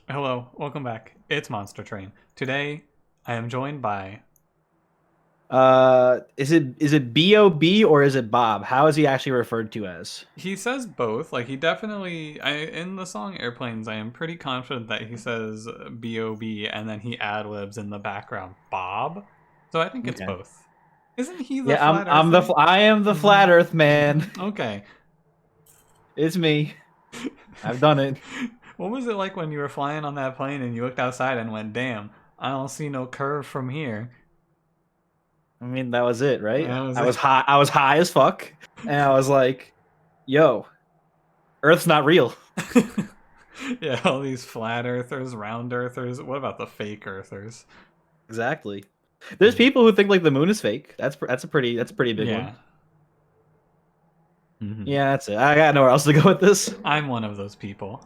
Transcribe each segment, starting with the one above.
Hello, welcome back. It's Monster Train. Today, I am joined by. Is it Bob or is it Bob? How is he actually referred to as? He says both. Like he definitely. In the song Airplanes, I am pretty confident that he says B.O.B. and then he ad libs in the background Bob. So I think it's Okay. both. Isn't he the Yeah, flat earther? I am the Mm-hmm. flat Earth man. Mm-hmm. Okay. It's me. I've done it. What was it like when you were flying on that plane and you looked outside and went, "Damn, I don't see no curve from here." I mean, that was it, right? That was I it. was high. I was high as fuck, and I was like, "Yo, Earth's not real." Yeah, all these flat earthers, round earthers. What about the fake earthers? Exactly. There's people who think like the moon is fake. That's a pretty big one. Yeah. Hmm. Yeah, that's it. I got nowhere else to go with this. I'm one of those people.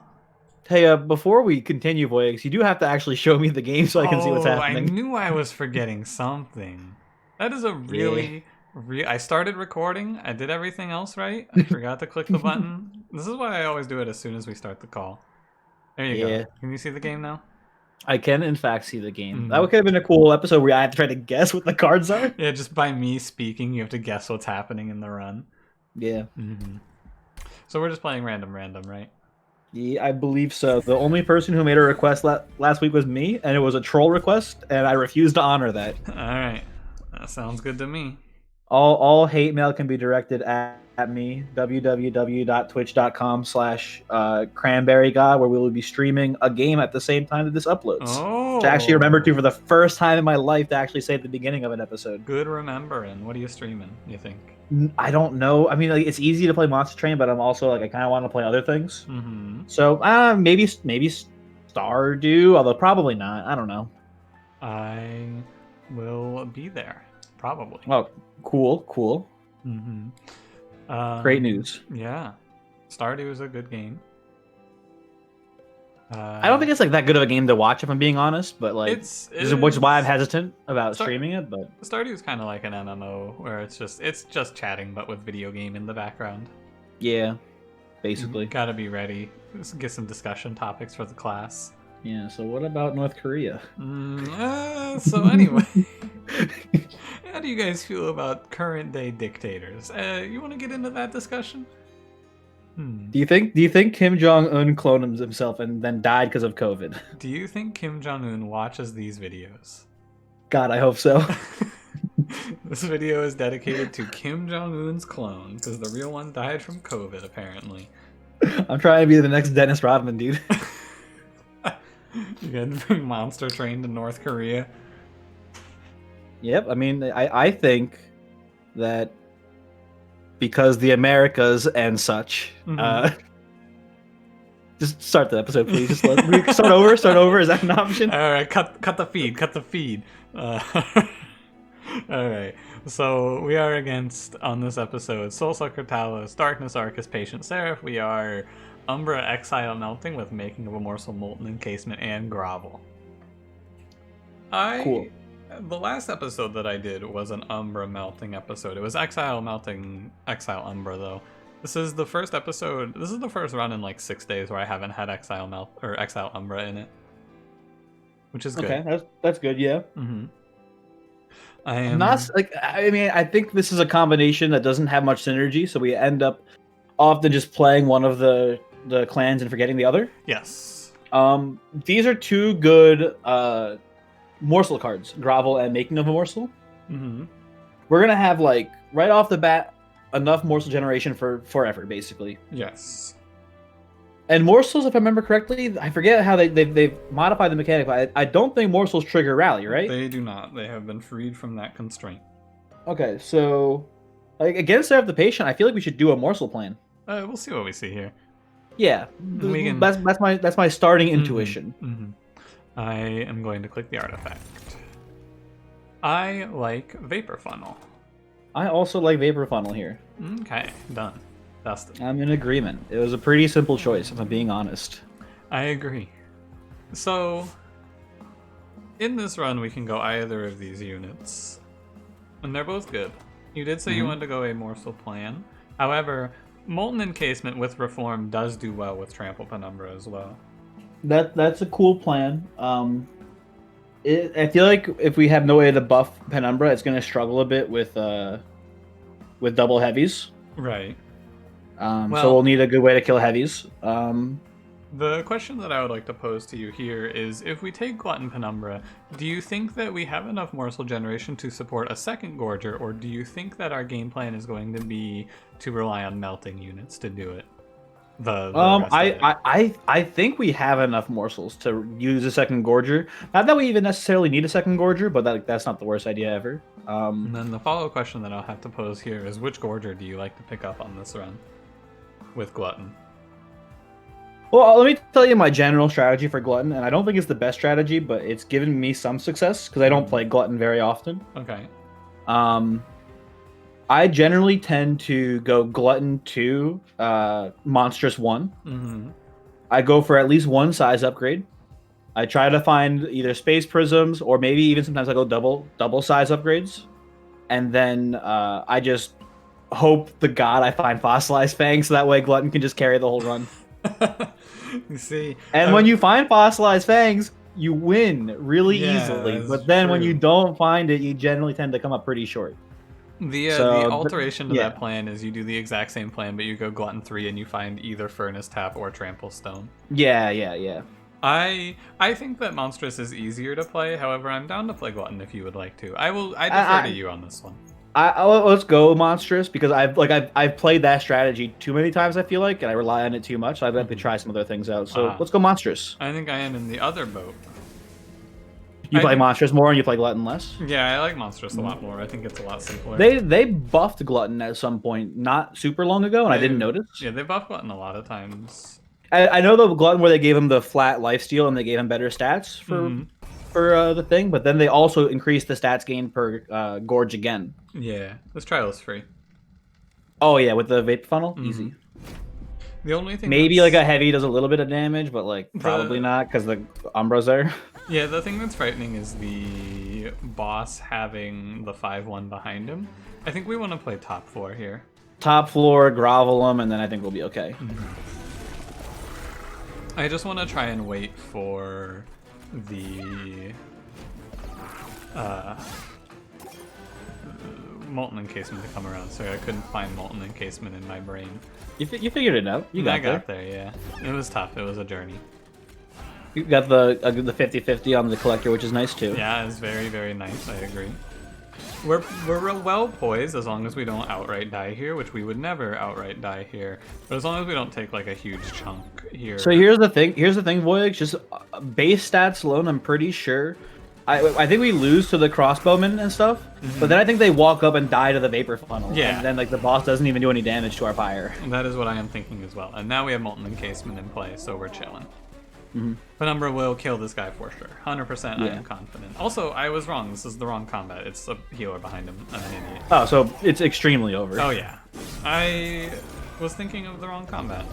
Hey, before we continue, Voyix, you do have to actually show me the game so I can see what's Oh, I happening. knew I was forgetting something. That is a Yeah. really, I started recording. I did everything else right. I forgot to click the button. This is why I always do it as soon as we start the call. There you go. Yeah. Can you see the game now? I can, in fact, see the game. That Mm. could have been a cool episode where I have to try to guess what the cards are. Yeah, just by me speaking, you have to guess what's happening in the run. Yeah. Hmm. So we're just playing random, right? Yeah, I believe so. The only person who made a request last week was me, and it was a troll request, and I refused to honor that. All right. That sounds good to me. All hate mail can be directed at me, www.twitch.com/cranberry where we will be streaming a game at the same time that this uploads. Which I actually remembered to for Oh, the first time in my life to actually say at the beginning of an episode. good remembering. What are you streaming, you think? I don't know. I mean, like, it's easy to play Monster Train, but I'm also like I kind of want to play other things. Mm-hmm. So maybe Stardew, although probably not. I don't know. I will be there, probably. Well, cool. Mm-hmm. Great news. Yeah. Stardew is a good game. I don't think it's like that good of a game to watch if I'm being honest, but like It's which is why I'm hesitant about Star streaming it. But Stardew is kind of like an MMO where it's just chatting but with video game in the background. yeah, You basically. gotta be ready. Just get some discussion topics for the class. Yeah. So what about North Korea? So anyway, how do you guys feel about current day dictators? You want to get into that discussion? Hmm. Do you think Kim Jong Un cloned himself and then died because of COVID? Do you think Kim Jong Un watches these videos? God, I hope so. This video is dedicated to Kim Jong Un's clone because the real one died from COVID, apparently. I'm trying to be the next Dennis Rodman, dude. You get bring Monster Train to North Korea. Yep. I mean, I think that because the Americas and such. Mhm. Just start the episode, please. Just let we start over. Start over. Is that an option? All right, cut the feed. Cut the feed. All right. So we are against on this episode Soulsucker Talos, Darkness Arcus, Patient Seraph. We are Umbra Exile Melting with Making of a Morsel, Molten Encasement, and Grovel. Cool. The last episode that I did was an Umbra melting episode. It was Exile melting Exile Umbra though. This is the first episode. This is the first run in like 6 days where I haven't had Exile melt or Exile Umbra in it, which is good. Okay, that's good. Yeah. Mm-hmm. I I'm am not like. I mean, I think this is a combination that doesn't have much synergy, so we end up often just playing one of the clans and forgetting the other. yes. These are two good morsel cards, Grovel and Making of a Morsel. Mm-hmm. We're gonna have like right off the bat enough morsel generation for forever, basically. Yes. And morsels, if I remember correctly, I forget how they've modified the mechanic, but I don't think morsels trigger rally, right? They do not. They have been freed from that constraint. Okay, so like against Seraph the Patient, I feel like we should do a morsel plan. We'll see what we see here. Yeah, We can- that's my starting intuition. Mm-hmm. I am going to click the artifact. I like Vapor Funnel. I also like Vapor Funnel here. Okay, done. Dusted. I'm in agreement. It was a pretty simple choice, if I'm being honest. I agree. So, in this run, we can go either of these units, and they're both good. You did say you wanted to go a morsel plan. However, Molten Encasement with Reform does do well with Trample Penumbra as well. That's a cool plan. I feel like if we have no way to buff Penumbra, it's gonna struggle a bit with double heavies. Right. So we'll Well, need a good way to kill heavies. the question that I would like to pose to you here is, if we take Glutton Penumbra, do you think that we have enough morsel generation to support a second Gorger, or do you think that our game plan is going to be to rely on melting units to do it? The rest of it. I think we have enough morsels to use a second Gorger. Not that we even necessarily need a second Gorger, but that's not the worst idea ever. And then the follow-up question that I'll have to pose here is, which Gorger do you like to pick up on this run with Glutton? Well, let me tell you my general strategy for Glutton, and I don't think it's the best strategy, but it's given me some success because I don't play Glutton very often. Okay. I generally tend to go Glutton 2, Monstrous 1. Mm-hmm. I go for at least one size upgrade. I try to find either space prisms or maybe even sometimes I go double size upgrades. And then I just hope to God I find fossilized fangs so that way Glutton can just carry the whole run. You see, And when you find fossilized fangs, you win really Yeah, easily. that's But then when true. you don't find it, you generally tend to come up pretty short. the So, alteration to yeah. that plan is you do the exact same plan, but you go Glutton 3 and you find either Furnace Tap or Trample Stone. Yeah. I think that Monstrous is easier to play. However, I'm down to play Glutton if you would like to. I defer to you on this one. Let's go Monstrous because I've played that strategy too many times. I feel like, and I rely on it too much. So I'd like to try some other things out. So let's go Monstrous. I think I am in the other boat. You I play think- Monstrous more, and you play Glutton less. Yeah, I like Monstrous a lot more. I think it's a lot simpler. They buffed Glutton at some point, not super long ago, and I didn't notice. Yeah, they buff Glutton a lot of times. I know the Glutton where they gave him the flat lifesteal and they gave him better stats for the thing, but then they also increased the stats gain per gorge again. Yeah, this trial is free. Oh yeah, with the vape funnel, easy. The only thing Maybe that's- like a heavy does a little bit of damage, but like probably not because the Umbra's there. Yeah, the thing that's frightening is the boss having the 5-1 behind him. I think we want to play top floor here. Top floor, grovel them, and then I think we'll be okay. I just want to try and wait for the molten encasement to come around. Sorry, I couldn't find molten encasement in my brain. You figured it out. You got I got there, yeah. It was tough. It was a journey. You got the 50-50 on the collector, which is nice too. Yeah, it's very, very nice. I agree. We're real well poised as long as we don't outright die here, which we would never outright die here. But as long as we don't take like a huge chunk here. So here's the thing. Voyage. Just base stats alone, I'm pretty sure. I think we lose to the crossbowmen and stuff, but then I think they walk up and die to the vapor funnel. Yeah. And then like the boss doesn't even do any damage to our fire. That is what I am thinking as well. And now we have molten encasement in play, so we're chilling. Penumbra will kill this guy for sure. 100%, I Yeah. am confident. Also, I was wrong. This is the wrong combat. It's a healer behind him. I'm an idiot. Oh, so it's extremely over. Oh yeah. I was thinking of the wrong combat.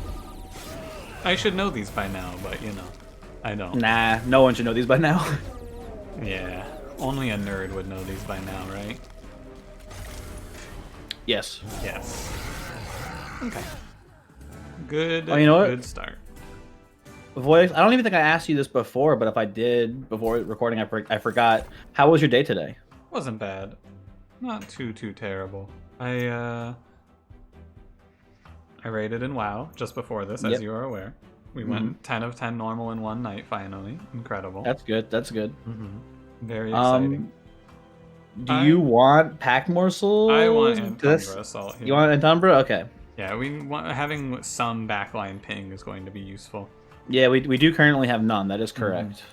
I should know these by now, but you know, I don't. Nah, no one should know these by now. Yeah. Only a nerd would know these by now, right? Yes. Yes. Okay. Good. Oh, you know what? Good start. Voice. I don't even think I asked you this before, but if I did before recording, I forgot. How was your day today? Wasn't bad. Not too terrible. I raided in WoW just before this, as Yep. you are aware. We went 10 of 10 normal in one night, finally. Incredible. That's good. That's good. Very exciting. Do you want pack morsels? I want This- Antumbra Assault here. You want Antumbra? Okay. Yeah, we want, having some backline ping is going to be useful. Yeah, we do currently have none. That is correct.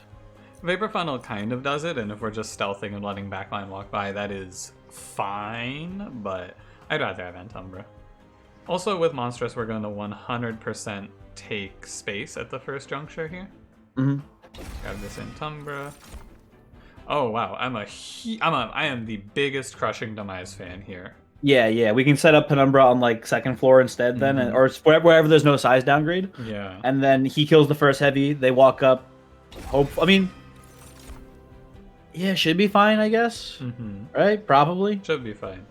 Vapor Funnel kind of does it, and if we're just stealthing and letting backline walk by, that is fine, but I'd rather have Antumbra. Also, with Monstrous, we're going to 100% take space at the first juncture here. Grab this Antumbra. Oh wow, I am the biggest Crushing Demise fan here. Yeah. We can set up Penumbra on like second floor instead, then, or wherever there's no size downgrade. Yeah. And then he kills the first heavy. They walk up. Yeah, should be fine, I guess. Right? Probably. Should be fine.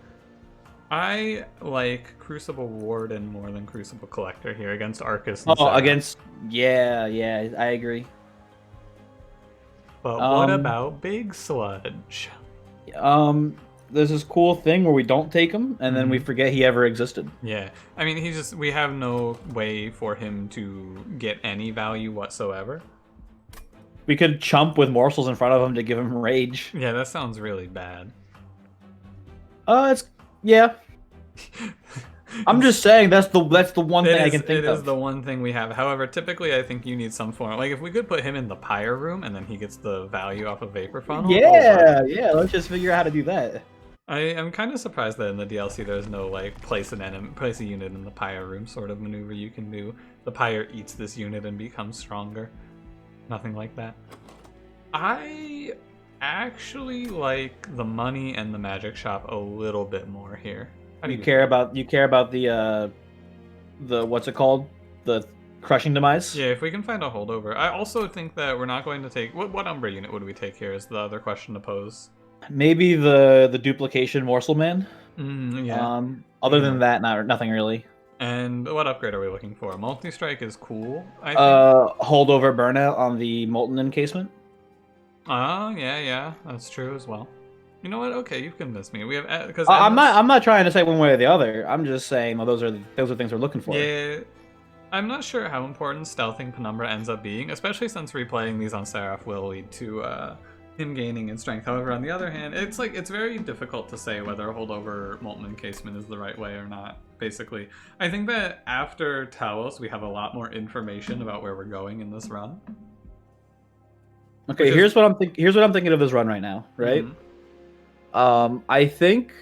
I like Crucible Warden more than Crucible Collector here against Arcus and Oh, Sarah. against yeah, I agree. But what about Big Sludge? There's this cool thing where we don't take him, and then we forget he ever existed. Yeah, I mean, we have no way for him to get any value whatsoever. We could chump with morsels in front of him to give him rage. Yeah, that sounds really bad. Yeah. I'm just saying that's the one thing I can think of. It is the one thing we have. However, typically I think you need some form. Like if we could put him in the pyre room and then he gets the value off of Vapor Funnel. Yeah, let's just figure out how to do that. I am kind of surprised that in the DLC there's no like place a unit in the pyre room sort of maneuver you can do. The pyre eats this unit and becomes stronger. Nothing like that. I actually like the money and the magic shop a little bit more here. You care about the what's it called? The crushing demise? Yeah, if we can find a holdover. I also think that we're not going to take what Umbra unit would we take here is the other question to pose. Maybe the duplication morsel man. Yeah. Other than that, nothing really. And what upgrade are we looking for? Multi-strike is cool, I think. Holdover burnout on the molten encasement. Oh, yeah, that's true as well. You know what? Okay, you've convinced me. We have because I'm not trying to say one way or the other. I'm just saying those are things we're looking for. Yeah, I'm not sure how important stealthing Penumbra ends up being, especially since replaying these on Seraph will lead to him gaining in strength. However, on the other hand, it's very difficult to say whether a holdover molten encasement is the right way or not. Basically, I think that after Talos, we have a lot more information about where we're going in this run. Okay, here's what I'm thinking of this run right now. Right. I think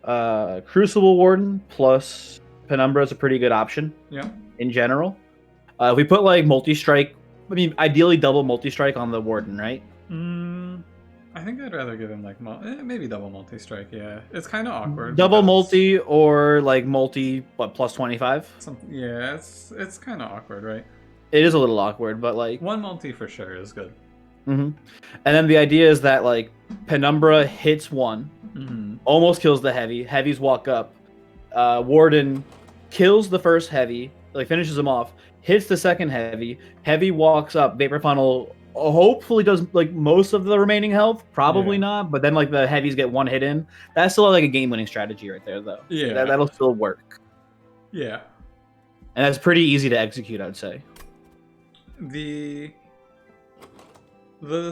Crucible Warden plus Penumbra is a pretty good option. Yeah. In general, if we put like multi-strike, I mean, ideally double multi-strike on the Warden, right? I think I'd rather give him like maybe double multi-strike. Yeah, it's kind of awkward. Double multi or like multi, what, plus 25? Yeah, it's kind of awkward, right? It is a little awkward, but like one multi for sure is good. And then the idea is that like Penumbra hits one, almost kills the heavy. Heavies walk up. Warden kills the first heavy, like finishes him off. Hits the second heavy. Heavy walks up. Vapor Funnel hopefully does like most of the remaining health. Probably not, but then like the heavies get one hit in. That's still like a game-winning strategy right there, though. Yeah, that'll still work. Yeah, and that's pretty easy to execute, I'd say. The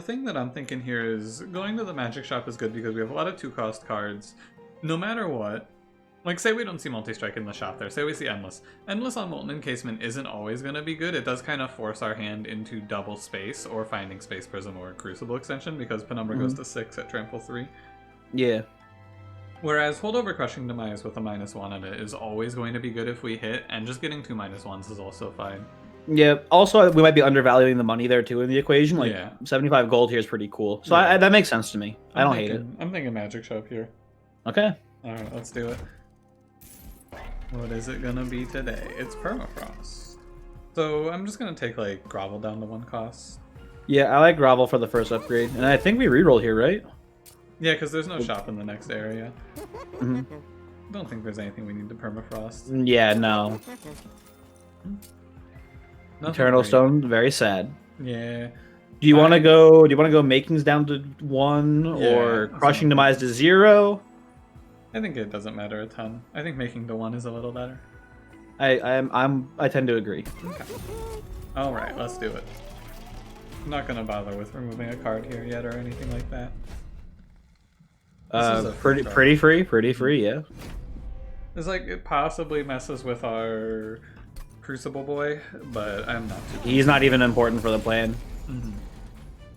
thing that I'm thinking here is going to the magic shop is good because we have a lot of 2-cost cards. No matter what, like say we don't see multi-strike in the shop there, say we see Endless. Endless on Molten Encasement isn't always going to be good. It does kind of force our hand into double space or finding Space Prism or Crucible Extension because Penumbra goes to 6 at Trample 3. Yeah. Whereas Holdover Crushing Demise with a -1 on it is always going to be good if we hit, and just getting 2 -1s is also fine. Yeah, also we might be undervaluing the money there too in the equation. Like 75 gold here is pretty cool. So that makes sense to me. I don't hate it. I'm thinking magic shop here. Okay. Alright, let's do it. What is it gonna be today? It's Permafrost. So I'm just gonna take like Grovel down to 1 cost. Yeah, I like Grovel for the first upgrade. And I think we reroll here, right? Yeah, because there's no shop in the next area. I don't think there's anything we need to Permafrost. Yeah, no. Nothing Eternal great. Stone, very sad. Yeah. Do you want to go makings down to 1 or crushing demise to 0? I think it doesn't matter a ton. I think making to 1 is a little better. I tend to agree. Okay. All right, let's do it. I'm not gonna bother with removing a card here yet or anything like that. Pretty free, yeah. It's like it possibly messes with our Crucible boy, but I'm not too. He's not even important for the plan.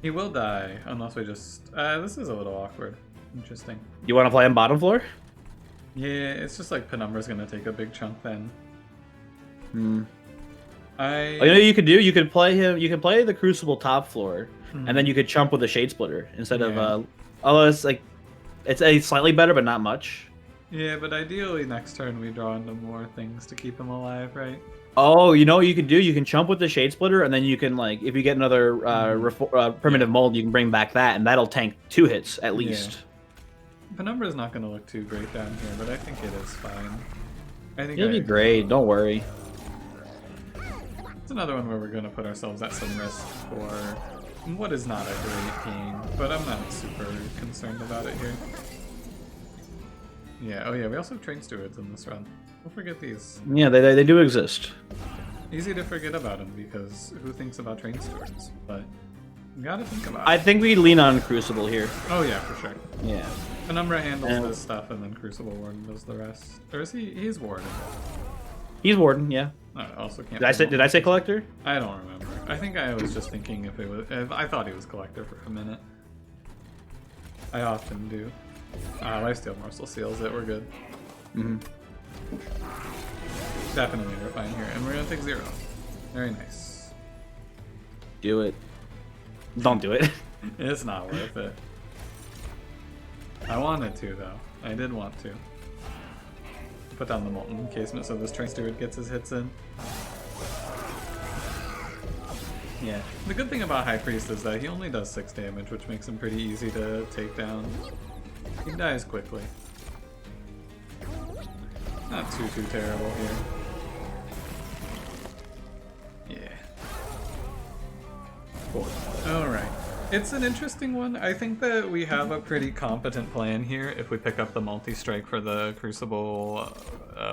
He will die unless we just. This is a little awkward. Interesting. You want to play him bottom floor? Yeah, it's just like Penumbra's gonna take a big chunk then. You know what you could do? You could play him. You could play the Crucible top floor, and then you could chump with the Shade Splitter instead of. It's like, it's a slightly better, but not much. Yeah, but ideally next turn we draw into more things to keep him alive, right? Oh, you know what you can do? You can chump with the Shade Splitter, and then you can, like, if you get another primitive mold, you can bring back that, and that'll tank 2 hits at least. Penumbra's not going to look too great down here, but I think it is fine. I think It'll be great. Don't worry. It's another one where we're going to put ourselves at some risk for what is not a great game, but I'm not super concerned about it here. Yeah, oh yeah, we also have train stewards in this run. Don't forget these. Yeah, they do exist. Easy to forget about them because who thinks about train stewards? But you gotta think about it. I think we lean on Crucible here. Oh yeah, for sure. Yeah. Penumbra handles this stuff and then Crucible Warden does the rest. Or is he? He's Warden. He's Warden, yeah. I also can't. Did I say Collector? I don't remember. I think I was just thinking if I thought he was Collector for a minute. I often do. Lifesteal Morsel seals it. We're good. Definitely we're fine here, and we're gonna take 0. Very nice. Do it. Don't do it. It's not worth it. I wanted to though. I did want to. Put down the Molten Encasement so this train steward gets his hits in. Yeah. The good thing about High Priest is that he only does 6 damage, which makes him pretty easy to take down. He dies quickly. Not too terrible here. Yeah. Cool. Alright. It's an interesting one. I think that we have a pretty competent plan here if we pick up the multi-strike for the Crucible,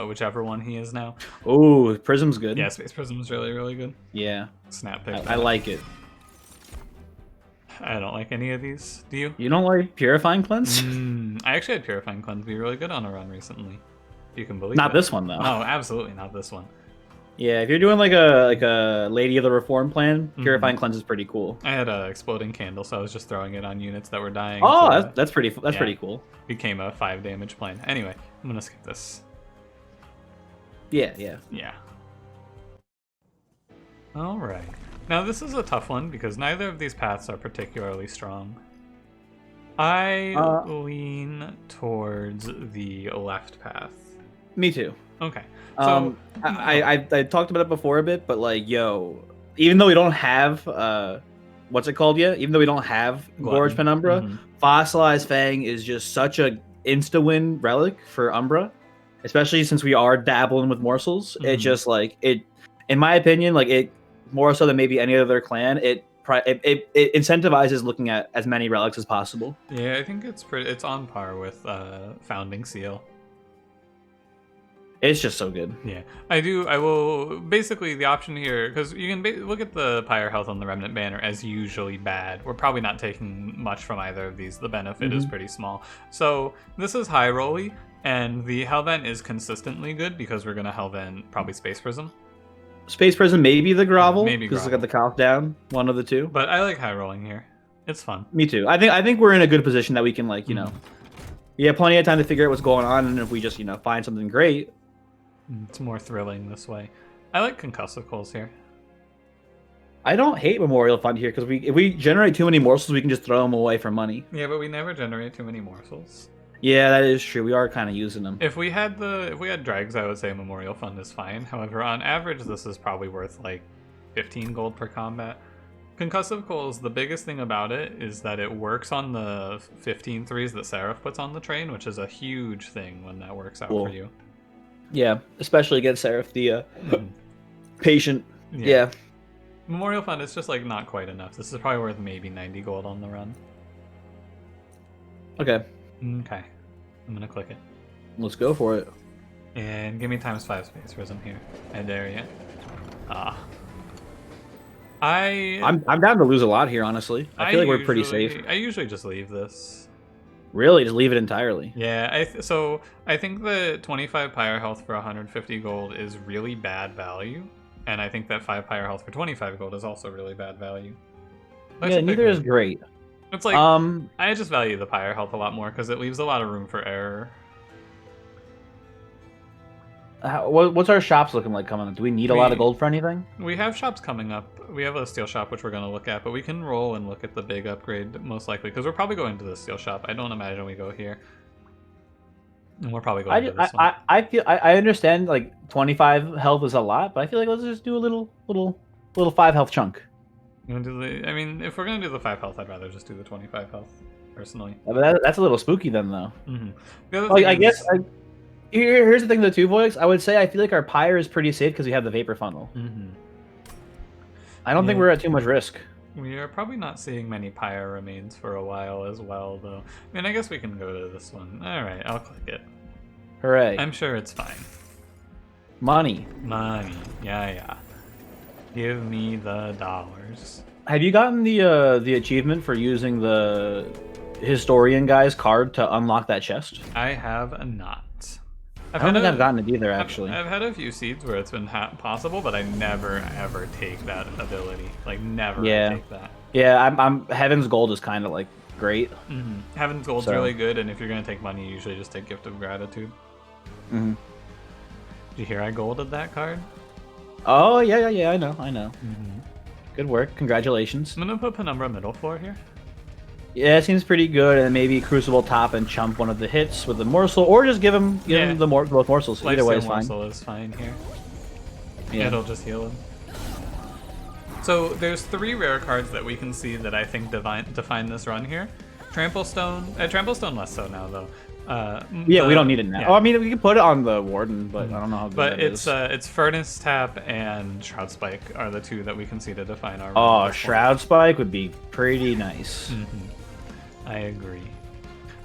whichever one he is now. Oh, Prism's good. Yeah, Space Prism's really good. Yeah. Snap pick. I like it. I don't like any of these. Do you? You don't like Purifying Cleanse? I actually had Purifying Cleanse be really good on a run recently. You can believe Not it. this one though. No, absolutely not this one. Yeah, if you're doing like a Lady of the Reform plan, Purifying Cleanse is pretty cool. I had a Exploding Candle, so I was just throwing it on units that were dying. Oh, so that's pretty cool. Became a 5 damage plan. Anyway, I'm gonna skip this. Yeah. Yeah. All right. Now this is a tough one because neither of these paths are particularly strong. I lean towards the left path. Me too. Okay. So I talked about it before a bit, but like, even though we don't have what's it called yet? Even though we don't have Gorge Penumbra, Fossilized Fang is just such a insta-win relic for Umbra, especially since we are dabbling with morsels. It just like in my opinion, like it more so than maybe any other clan. It incentivizes looking at as many relics as possible. Yeah, I think it's on par with Founding Seal. It's just so good. Yeah, I will basically the option here because you can look at the Pyre health on the Remnant banner as usually bad. We're probably not taking much from either of these. The benefit is pretty small. So this is high rolly, and the Hellvent is consistently good because we're gonna Hellvent probably Space Prism. Space Prism, maybe the Grovel, maybe because it's got the cough down, one of the two. But I like high rolling here. It's fun. Me too. I think we're in a good position that we can like we have plenty of time to figure out what's going on, and if we just find something great. It's more thrilling this way. I like Concussive Coals here. I don't hate Memorial Fund here because if we generate too many morsels, we can just throw them away for money. Yeah, but we never generate too many morsels. Yeah, that is true. We are kind of using them. If we had dregs, I would say Memorial Fund is fine. However, on average, this is probably worth like 15 gold per combat. Concussive Coals, the biggest thing about it is that it works on the 15 threes that Seraph puts on the train, which is a huge thing when that works out for you. Yeah, especially against Seraph, the patient. Yeah. Memorial Fund is just like not quite enough. This is probably worth maybe 90 gold on the run. Okay. Okay. I'm gonna click it. Let's go for it. And give me ×5 Space Prism here. I dare you. I'm down to lose a lot here, honestly. I feel like we're pretty safe. I usually just leave this. Really? Just leave it entirely? Yeah, so I think the 25 Pyre health for 150 gold is really bad value. And I think that 5 Pyre health for 25 gold is also really bad value. Yeah, neither is great. It's like, I just value the Pyre health a lot more because it leaves a lot of room for error. What's our shops looking like coming up? Do we need a lot of gold for anything? We have shops coming up. We have a steel shop, which we're going to look at, but we can roll and look at the big upgrade most likely because we're probably going to the steel shop. I don't imagine we go here. And we're probably going to this one. I understand like 25 health is a lot, but I feel like let's just do a little 5 health chunk. You want to do if we're going to do the 5 health, I'd rather just do the 25 health. personally. That's a little spooky then, though. The other Like, thing I is, guess here's the thing with the 2 voice. I would say I feel like our pyre is pretty safe because we have the vapor funnel. I don't think we're at too much risk. we are probably not seeing many pyre remains for a while as well, though. I mean, I guess we can go to this one. All right, I'll click it. Hooray! I'm sure it's fine. Money. Money. Yeah. Give me the dollars. Have you gotten the achievement for using the historian guy's card to unlock that chest? I have not. I don't think I've gotten it either, actually. I've had a few seeds where it's been possible, but I never ever take that ability. Like never take that. Yeah, I'm Heaven's Gold is kind of like great. Heaven's Gold's really good, and if you're gonna take money, you usually just take Gift of Gratitude. Did you hear I golded that card? Oh yeah, I know. Good work, congratulations. I'm gonna put Penumbra middle floor here. Yeah, it seems pretty good, and maybe Crucible top and chump one of the hits with the morsel, or just give him both morsels. Either way is fine. Morsel is fine here. Yeah. It'll just heal him. So there's 3 rare cards that we can see that I think define this run here. Trample Stone less so now though. We don't need it now. Yeah. Oh, I mean, we can put it on the Warden, but I don't know how good But that is. it's Furnace Tap and Shroud Spike are the 2 that we can see to define our Oh, run. Shroud Spike would be pretty nice. I agree.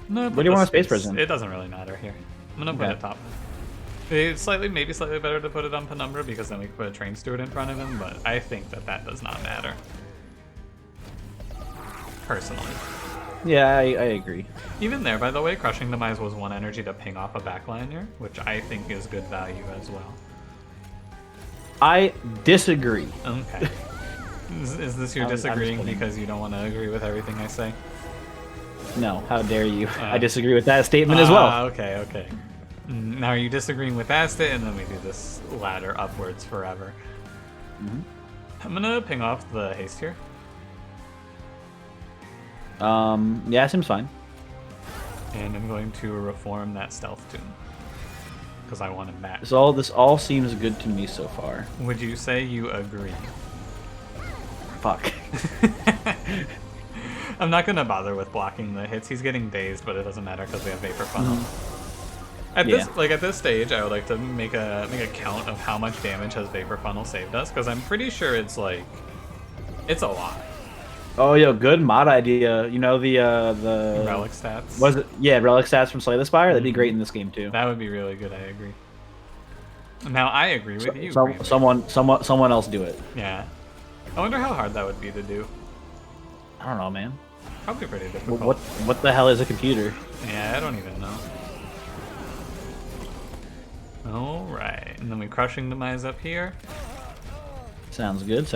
No, What do you want a Space Prison? It doesn't really matter here. I'm gonna put it top. It's maybe slightly better to put it on Penumbra because then we can put a Train Steward in front of him, but I think that does not matter. Personally. Yeah, I agree. Even there, by the way, Crushing Demise was 1 energy to ping off a backliner, which I think is good value as well. I disagree. Okay. Is this your disagreeing because you don't want to agree with everything I say? No, how dare you. I disagree with that statement as well. Okay. Now are you disagreeing with that statement? And then we do this ladder upwards forever. I'm gonna ping off the haste here. Yeah, seems fine. And I'm going to reform that stealth tune. Because I want him back. This all seems good to me so far. Would you say you agree? Fuck. I'm not gonna bother with blocking the hits. He's getting dazed, but it doesn't matter because we have Vapor Funnel. At this stage, I would like to make a count of how much damage has Vapor Funnel saved us, because I'm pretty sure it's a lot. Oh, yo, good mod idea. You know the Relic stats. Was it? Yeah, relic stats from Slay the Spire. That'd be great in this game too. That would be really good. I agree. Now I agree with you. Someone else do it. Yeah. I wonder how hard that would be to do. I don't know, man. Probably pretty difficult. What the hell is a computer? Yeah, I don't even know. Alright, and then we Crushing Demise up here. Sounds good.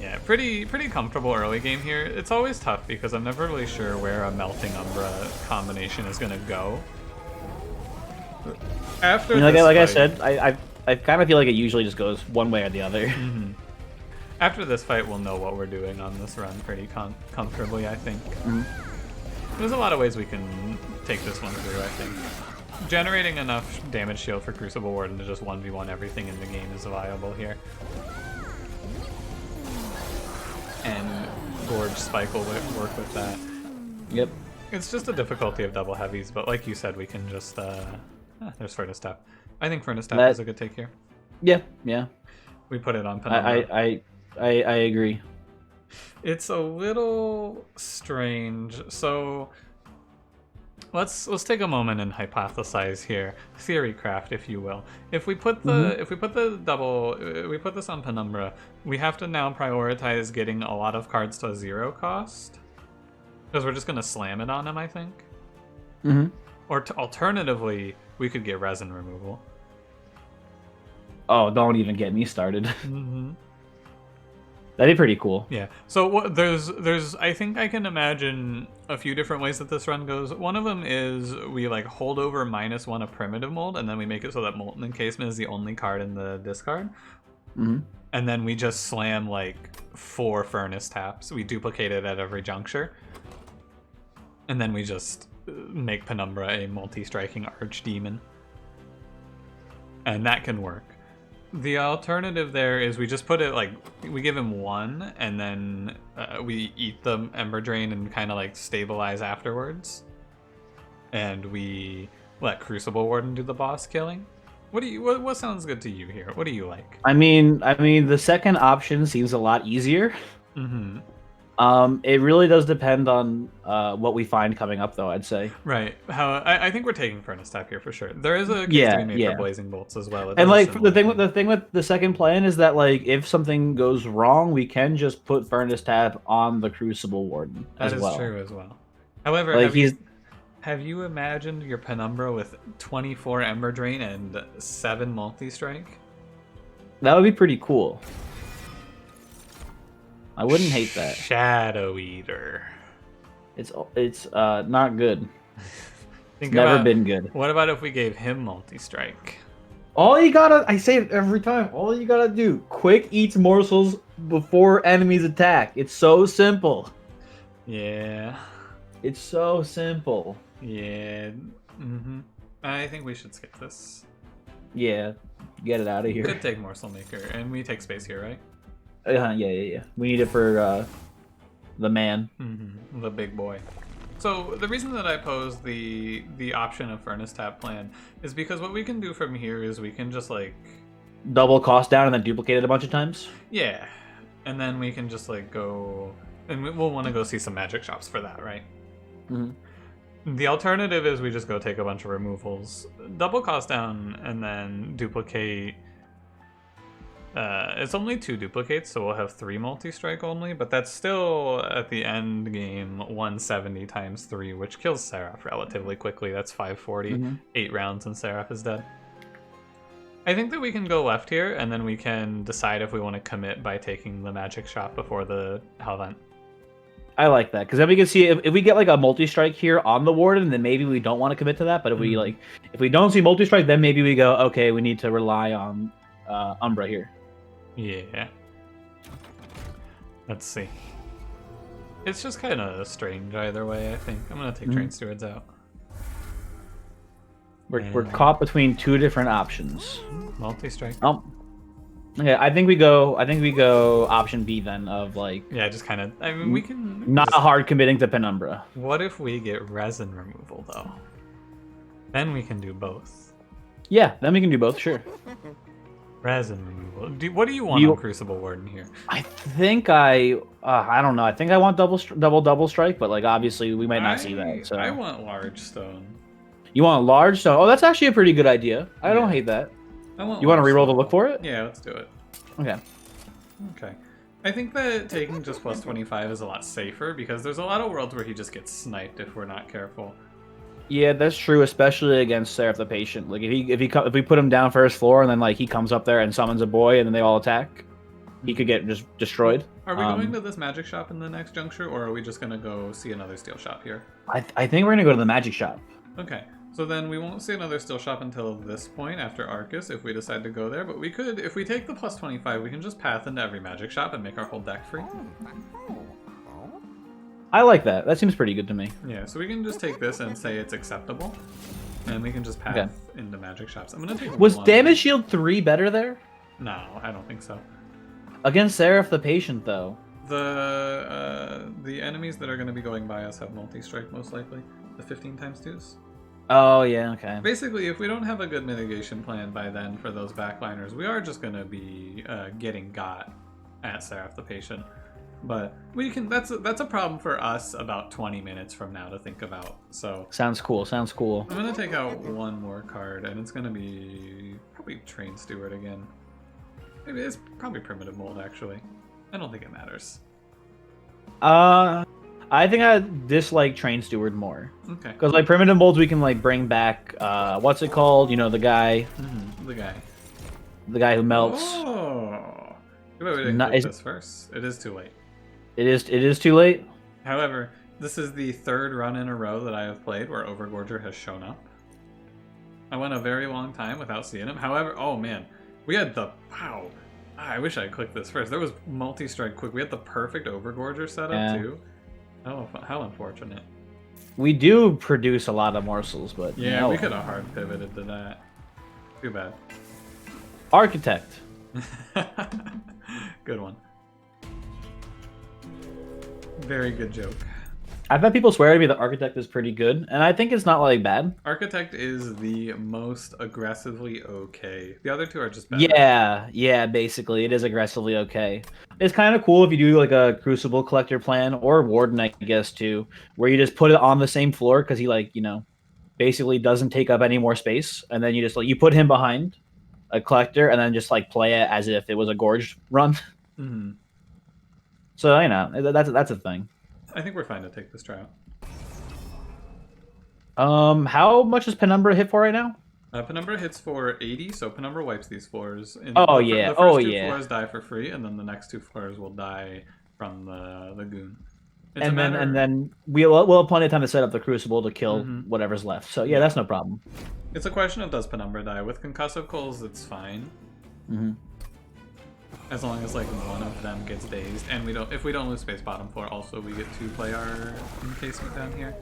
Yeah, pretty comfortable early game here. It's always tough because I'm never really sure where a Melting Umbra combination is going to go. After I said, I kind of feel like it usually just goes one way or the other. After this fight, we'll know what we're doing on this run pretty comfortably, I think. There's a lot of ways we can take this one through, I think. Generating enough damage shield for Crucible Warden to just 1v1 everything in the game is viable here. And Gorge Spike will work with that. Yep. It's just a difficulty of double heavies, but like you said, we can just... there's Furnace Tap. I think Furnace Tap is a good take here. Yeah. We put it on Penumbra. I agree. It's a little strange. So let's take a moment and hypothesize here, theory craft, if you will. If we put we put this on Penumbra, we have to now prioritize getting a lot of cards to 0 cost because we're just gonna slam it on him, I think. Or alternatively, we could get resin removal. Oh, don't even get me started. That'd be pretty cool. Yeah. So there's I think I can imagine a few different ways that this run goes. One of them is we like hold over -1 a primitive mold, and then we make it so that Molten Encasement is the only card in the discard. And then we just slam like 4 Furnace Taps. We duplicate it at every juncture. And then we just make Penumbra a multi-striking Archdemon. And that can work. The alternative there is we just put it like we give him one, and then we eat the Ember Drain and kind of like stabilize afterwards, and we let Crucible Warden do the boss killing. What sounds good to you here? What do you like? I mean, the second option seems a lot easier. Mm-hmm. It really does depend on what we find coming up, though. I'd say. Right. I think we're taking Furnace Tap here for sure. There is a case Yeah, to be made yeah. for Blazing Bolts as well. It And does a like similar the thing with the second plan is that like if something goes wrong, we can just put Furnace Tap on the Crucible Warden as well. That is true as well. However, Like have you imagined your Penumbra with 24 Ember Drain and 7 Multi-Strike? that would be pretty cool. I wouldn't hate that. Shadow Eater. It's not good. Think Never about, been good. What about if we gave him Multi-Strike? All you gotta, I say it every time, all you gotta do, quick eats morsels before enemies attack. It's so simple. Yeah. It's so simple. Yeah. Mm-hmm. I think we should skip this. Yeah, get it out of here. Could take Morsel Maker, and we take space here, right? Yeah. We need it for the man. Mm-hmm. The big boy. So the reason that I posed the option of Furnace Tap plan is because what we can do from here is we can just like Double cost down and then duplicate it a bunch of times. yeah, and then we can just like go and we'll want to go see some magic shops for that, right? Mm-hmm. The alternative is we just go take a bunch of removals, double cost down, and then duplicate. It's only 2 duplicates, so we'll have 3 multi-strike only, but that's still at the end game 170 times 3, which kills Seraph relatively quickly. That's 540, 8 rounds, and Seraph is dead. I think that we can go left here, and then we can decide if we want to commit by taking the magic shop before the Hellvent. I like that, because then we can see if we get like a multi-strike here on the Warden, then maybe we don't want to commit to that, but if we don't see multi-strike, then maybe we go, okay, we need to rely on Umbra here. Yeah. Let's see. It's just kind of strange either way, I think. I'm going to take Train Stewards out. We're caught between 2 different options. Multi-strike. Oh. Okay, I think we go option B then of like yeah, just kind of I mean we can not hard committing to Penumbra. What if we get resin removal though? Then we can do both. Yeah, then we can do both, sure. Resin removal. What do you want on Crucible Warden here? I think I don't know. I think I want double strike, but like obviously we might not see that. So I want large stone. You want a large stone? Oh, that's actually a pretty good idea. I don't hate that. You want to reroll to look for it? Yeah, let's do it. Okay. Okay. I think that taking just plus 25 is a lot safer because there's a lot of worlds where he just gets sniped if we're not careful. Yeah, that's true, especially against Seraph the Patient. Like if we put him down first floor and then like he comes up there and summons a boy and then they all attack, he could get just destroyed. Are we going to this magic shop in the next juncture, or are we just gonna go see another steel shop here? I think we're gonna go to the magic shop. Okay. So then we won't see another steel shop until this point after Arcus if we decide to go there, but we could, if we take the plus 25, we can just path into every magic shop and make our whole deck free. I like that. That seems pretty good to me. Yeah, so we can just take this and say it's acceptable, and we can just path into magic shops. I'm gonna take Was Damage Shield 3 better there? No, I don't think so. Against Seraph the Patient, though. The enemies that are going to be going by us have multi-strike most likely. The 15 times 2s. Oh, yeah, okay. Basically, if we don't have a good mitigation plan by then for those backliners, we are just going to be getting got at Seraph the Patient. But we can. That's a problem for us about 20 minutes from now to think about. So sounds cool. Sounds cool. I'm going to take out one more card, and it's going to be probably Train Steward again. Maybe it's probably Primitive Mold, actually. I don't think it matters. I think I dislike Train Steward more. Okay. Because like Primitive Molds, we can like bring back what's it called? You know, the guy. The guy who melts. Oh. Wait, we didn't click this first. It is too late. It is too late. However, this is the 3rd run in a row that I have played where Overgorger has shown up. I went a very long time without seeing him. However, oh man, we had the wow. I wish I clicked this first. There was multi-strike quick. We had the perfect Overgorger setup too. Oh, how unfortunate. We do produce a lot of morsels, but yeah, we could have hard pivoted to that. Too bad. Architect. Good one. Very good joke. I've had people swear to me that Architect is pretty good, and I think it's not like bad. Architect is the most aggressively okay. The other two are just better. Yeah, basically, it is aggressively okay. It's kind of cool if you do like a Crucible collector plan or Warden, I guess, too, where you just put it on the same floor because he, like, basically doesn't take up any more space, and then you just like you put him behind a collector and then just like play it as if it was a Gorge run. Mm-hmm. So that's a thing. I think we're fine to take this try out. How much does Penumbra hit for right now? Penumbra hits for 80, so Penumbra wipes these floors. And Oh the, yeah, the oh first two yeah. floors die for free, and then the next two floors will die from the lagoon. And then we'll have plenty of time to set up the Crucible to kill Mm-hmm. whatever's left. So yeah, that's no problem. It's a question of does Penumbra die. With concussive coals, it's fine. Mm-hmm. As long as like one of them gets dazed, and if we don't lose space bottom floor, also we get to play our encasement down here.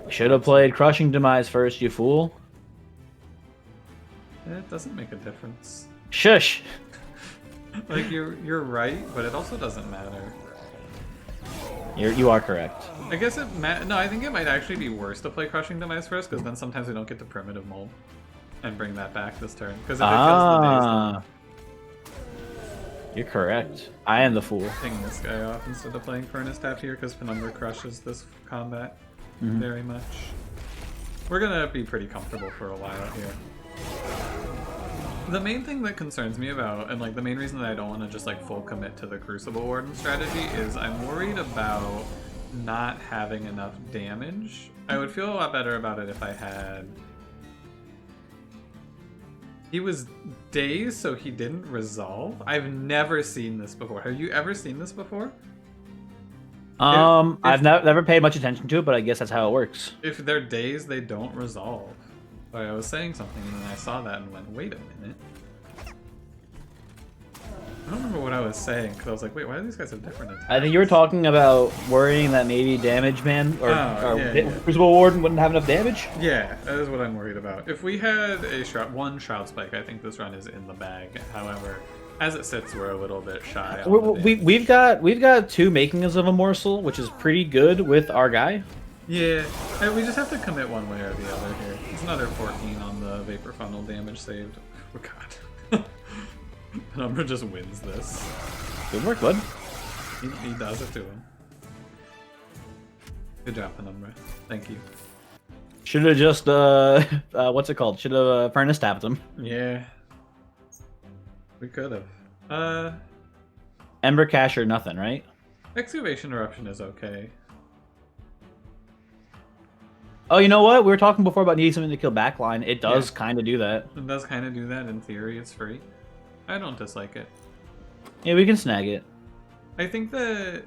Should have played Crushing Demise first, you fool. It doesn't make a difference. Shush. Like you're right, but it also doesn't matter. You are correct. I guess no, I think it might actually be worse to play Crushing Demise first, because then sometimes we don't get to Primitive Mold and bring that back this turn. Because if it kills the dazed, you're correct. I am the fool. ping this guy off instead of playing Furnace Tap here, because Penumbra crushes this combat very much. We're gonna be pretty comfortable for a while here. The main thing that concerns me about, and like the main reason that I don't want to just like full commit to the Crucible Warden strategy, is I'm worried about not having enough damage. I would feel a lot better about it if I had... He was dazed, so he didn't resolve? I've never seen this before. Have you ever seen this before? I've never paid much attention to it, but I guess that's how it works. If they're dazed, they don't resolve. Like, I was saying something and then I saw that and went, wait a minute. I don't remember what I was saying, because I was like, wait, why do these guys have different attacks? I think you were talking about worrying that maybe Damage Man or Crucible Warden wouldn't have enough damage? Yeah, that is what I'm worried about. If we had one Shroud Spike, I think this run is in the bag. However, as it sits, we're a little bit shy. We've got two makings of a morsel, which is pretty good with our guy. Yeah, and we just have to commit one way or the other here. It's another 14 on the Vapor Funnel damage saved. Oh god. Penumbra just wins this. Good work, bud. He does it to him. Good job, Penumbra. Thank you. Should have just, what's it called? Should have Furnace Tapped him. Yeah. We could have. Ember Cache or nothing, right? Excavation Eruption is okay. Oh, you know what? We were talking before about needing something to kill backline. It does kind of do that. It does kind of do that. In theory, it's free. I don't dislike it. Yeah, we can snag it. I think that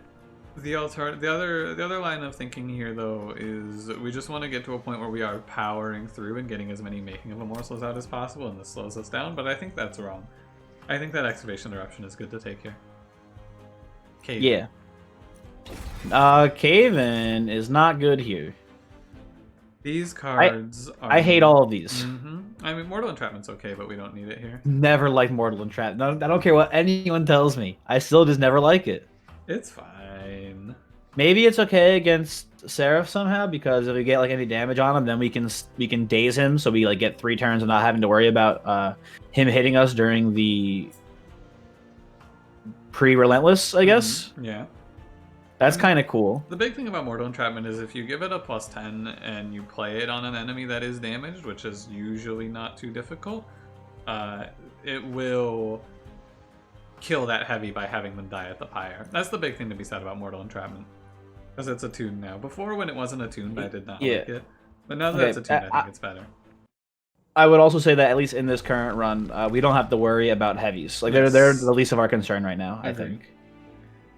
the other line of thinking here, though, is we just want to get to a point where we are powering through and getting as many Making of a Morsels out as possible, and this slows us down, but I think that's wrong. I think that Excavation Eruption is good to take here. Cave. Yeah. Cave-In is not good here. These cards I hate all of these. I mean, Mortal Entrapment's okay, but we don't need it here. Never liked Mortal Entrapment. No, I don't care what anyone tells me. I still just never like it. It's fine. Maybe it's okay against Seraph somehow, because if we get like any damage on him, then we can daze him, so we like get 3 turns and not having to worry about him hitting us during the pre-relentless, I guess. Yeah. That's kind of cool. The big thing about Mortal Entrapment is if you give it a +10 and you play it on an enemy that is damaged, which is usually not too difficult, it will kill that heavy by having them die at the pyre. That's the big thing to be said about Mortal Entrapment. Because it's a tune now. Before, when it wasn't a tune, I did not like it. But now that it's a tune, I think it's better. I would also say that at least in this current run, we don't have to worry about heavies. Like they're the least of our concern right now, I think.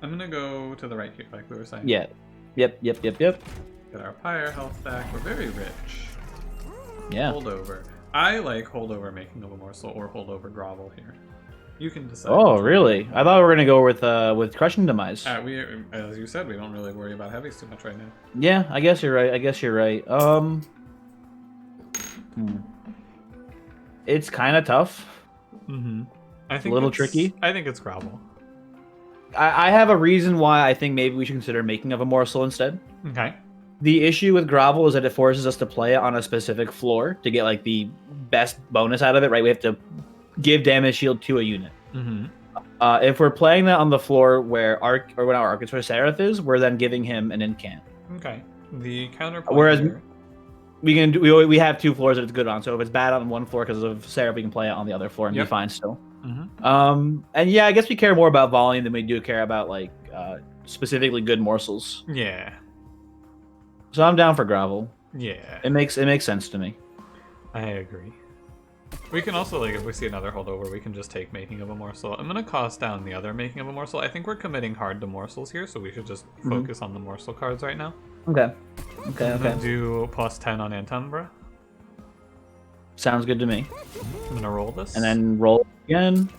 I'm gonna go to the right here, like we were saying. Yeah. Yep. Get our pyre health back. We're very rich. Yeah. Holdover. I like holdover Making of a Morsel or holdover grovel here. You can decide. Oh, really? I thought we were gonna go with Crushing Demise. As you said, we don't really worry about heavies too much right now. Yeah, I guess you're right. It's kind of tough. I It's a think little it's tricky. I think it's Grovel. I have a reason why I think maybe we should consider making of a morsel instead. Okay. The issue with Grovel is that it forces us to play it on a specific floor to get like the best bonus out of it, right? We have to give damage shield to a unit. Mm-hmm. If we're playing that on the floor where when our Arc is where Seraph is, we're then giving him an incant. Okay. The counterpoint Whereas here. we have 2 floors that it's good on. So if it's bad on one floor because of Seraph, we can play it on the other floor and be fine still. Mm-hmm. And yeah, I guess we care more about volume than we do care about like specifically good morsels. Yeah. So I'm down for Grovel. Yeah. It makes sense to me. I agree. We can also, like, if we see another holdover, we can just take Making of a Morsel. I'm going to cost down the other Making of a Morsel. I think we're committing hard to morsels here, so we should just focus on the morsel cards right now. Okay. I'm going to do plus 10 on Umbra. Sounds good to me. I'm going to roll this. And then roll again.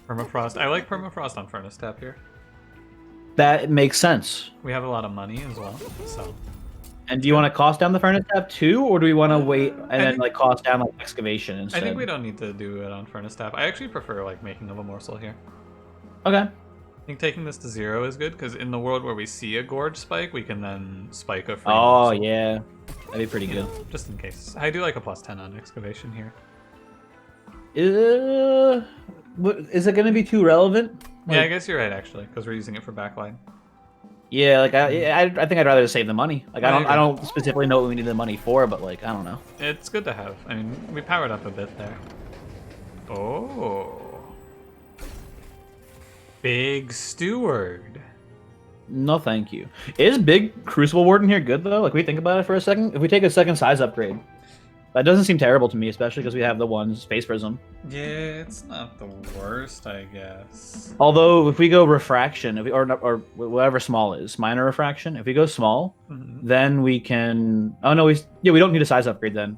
Permafrost. I like Permafrost on Furnace Tap here. That makes sense. We have a lot of money as well, so... And do you want to cost down the Furnace Tap too, or do we want to wait and then like cost down like Excavation instead? I think we don't need to do it on Furnace Tap. I actually prefer like Making of a Morsel here. Okay. I think taking this to 0 is good, because in the world where we see a Gorge spike, we can then spike a free Oh, morsel. yeah. That'd be pretty good. Just in case. I do like a plus 10 on Excavation here. Is it going to be too relevant? Yeah, I guess you're right, actually, because we're using it for backline. Yeah, like I think I'd rather just save the money. Like I agree. don't specifically know what we need the money for, but like I don't know. It's good to have. I mean, we powered up a bit there. Oh. Big Steward. No, thank you. Is Big Crucible Warden here good though? Like we think about it for a second. If we take a second size upgrade, that doesn't seem terrible to me, especially because we have the one Space Prism. Yeah, it's not the worst, I guess. Although if we go Refraction, or whatever small is, Minor Refraction. If we go small, then we can. Oh no, we don't need a size upgrade then.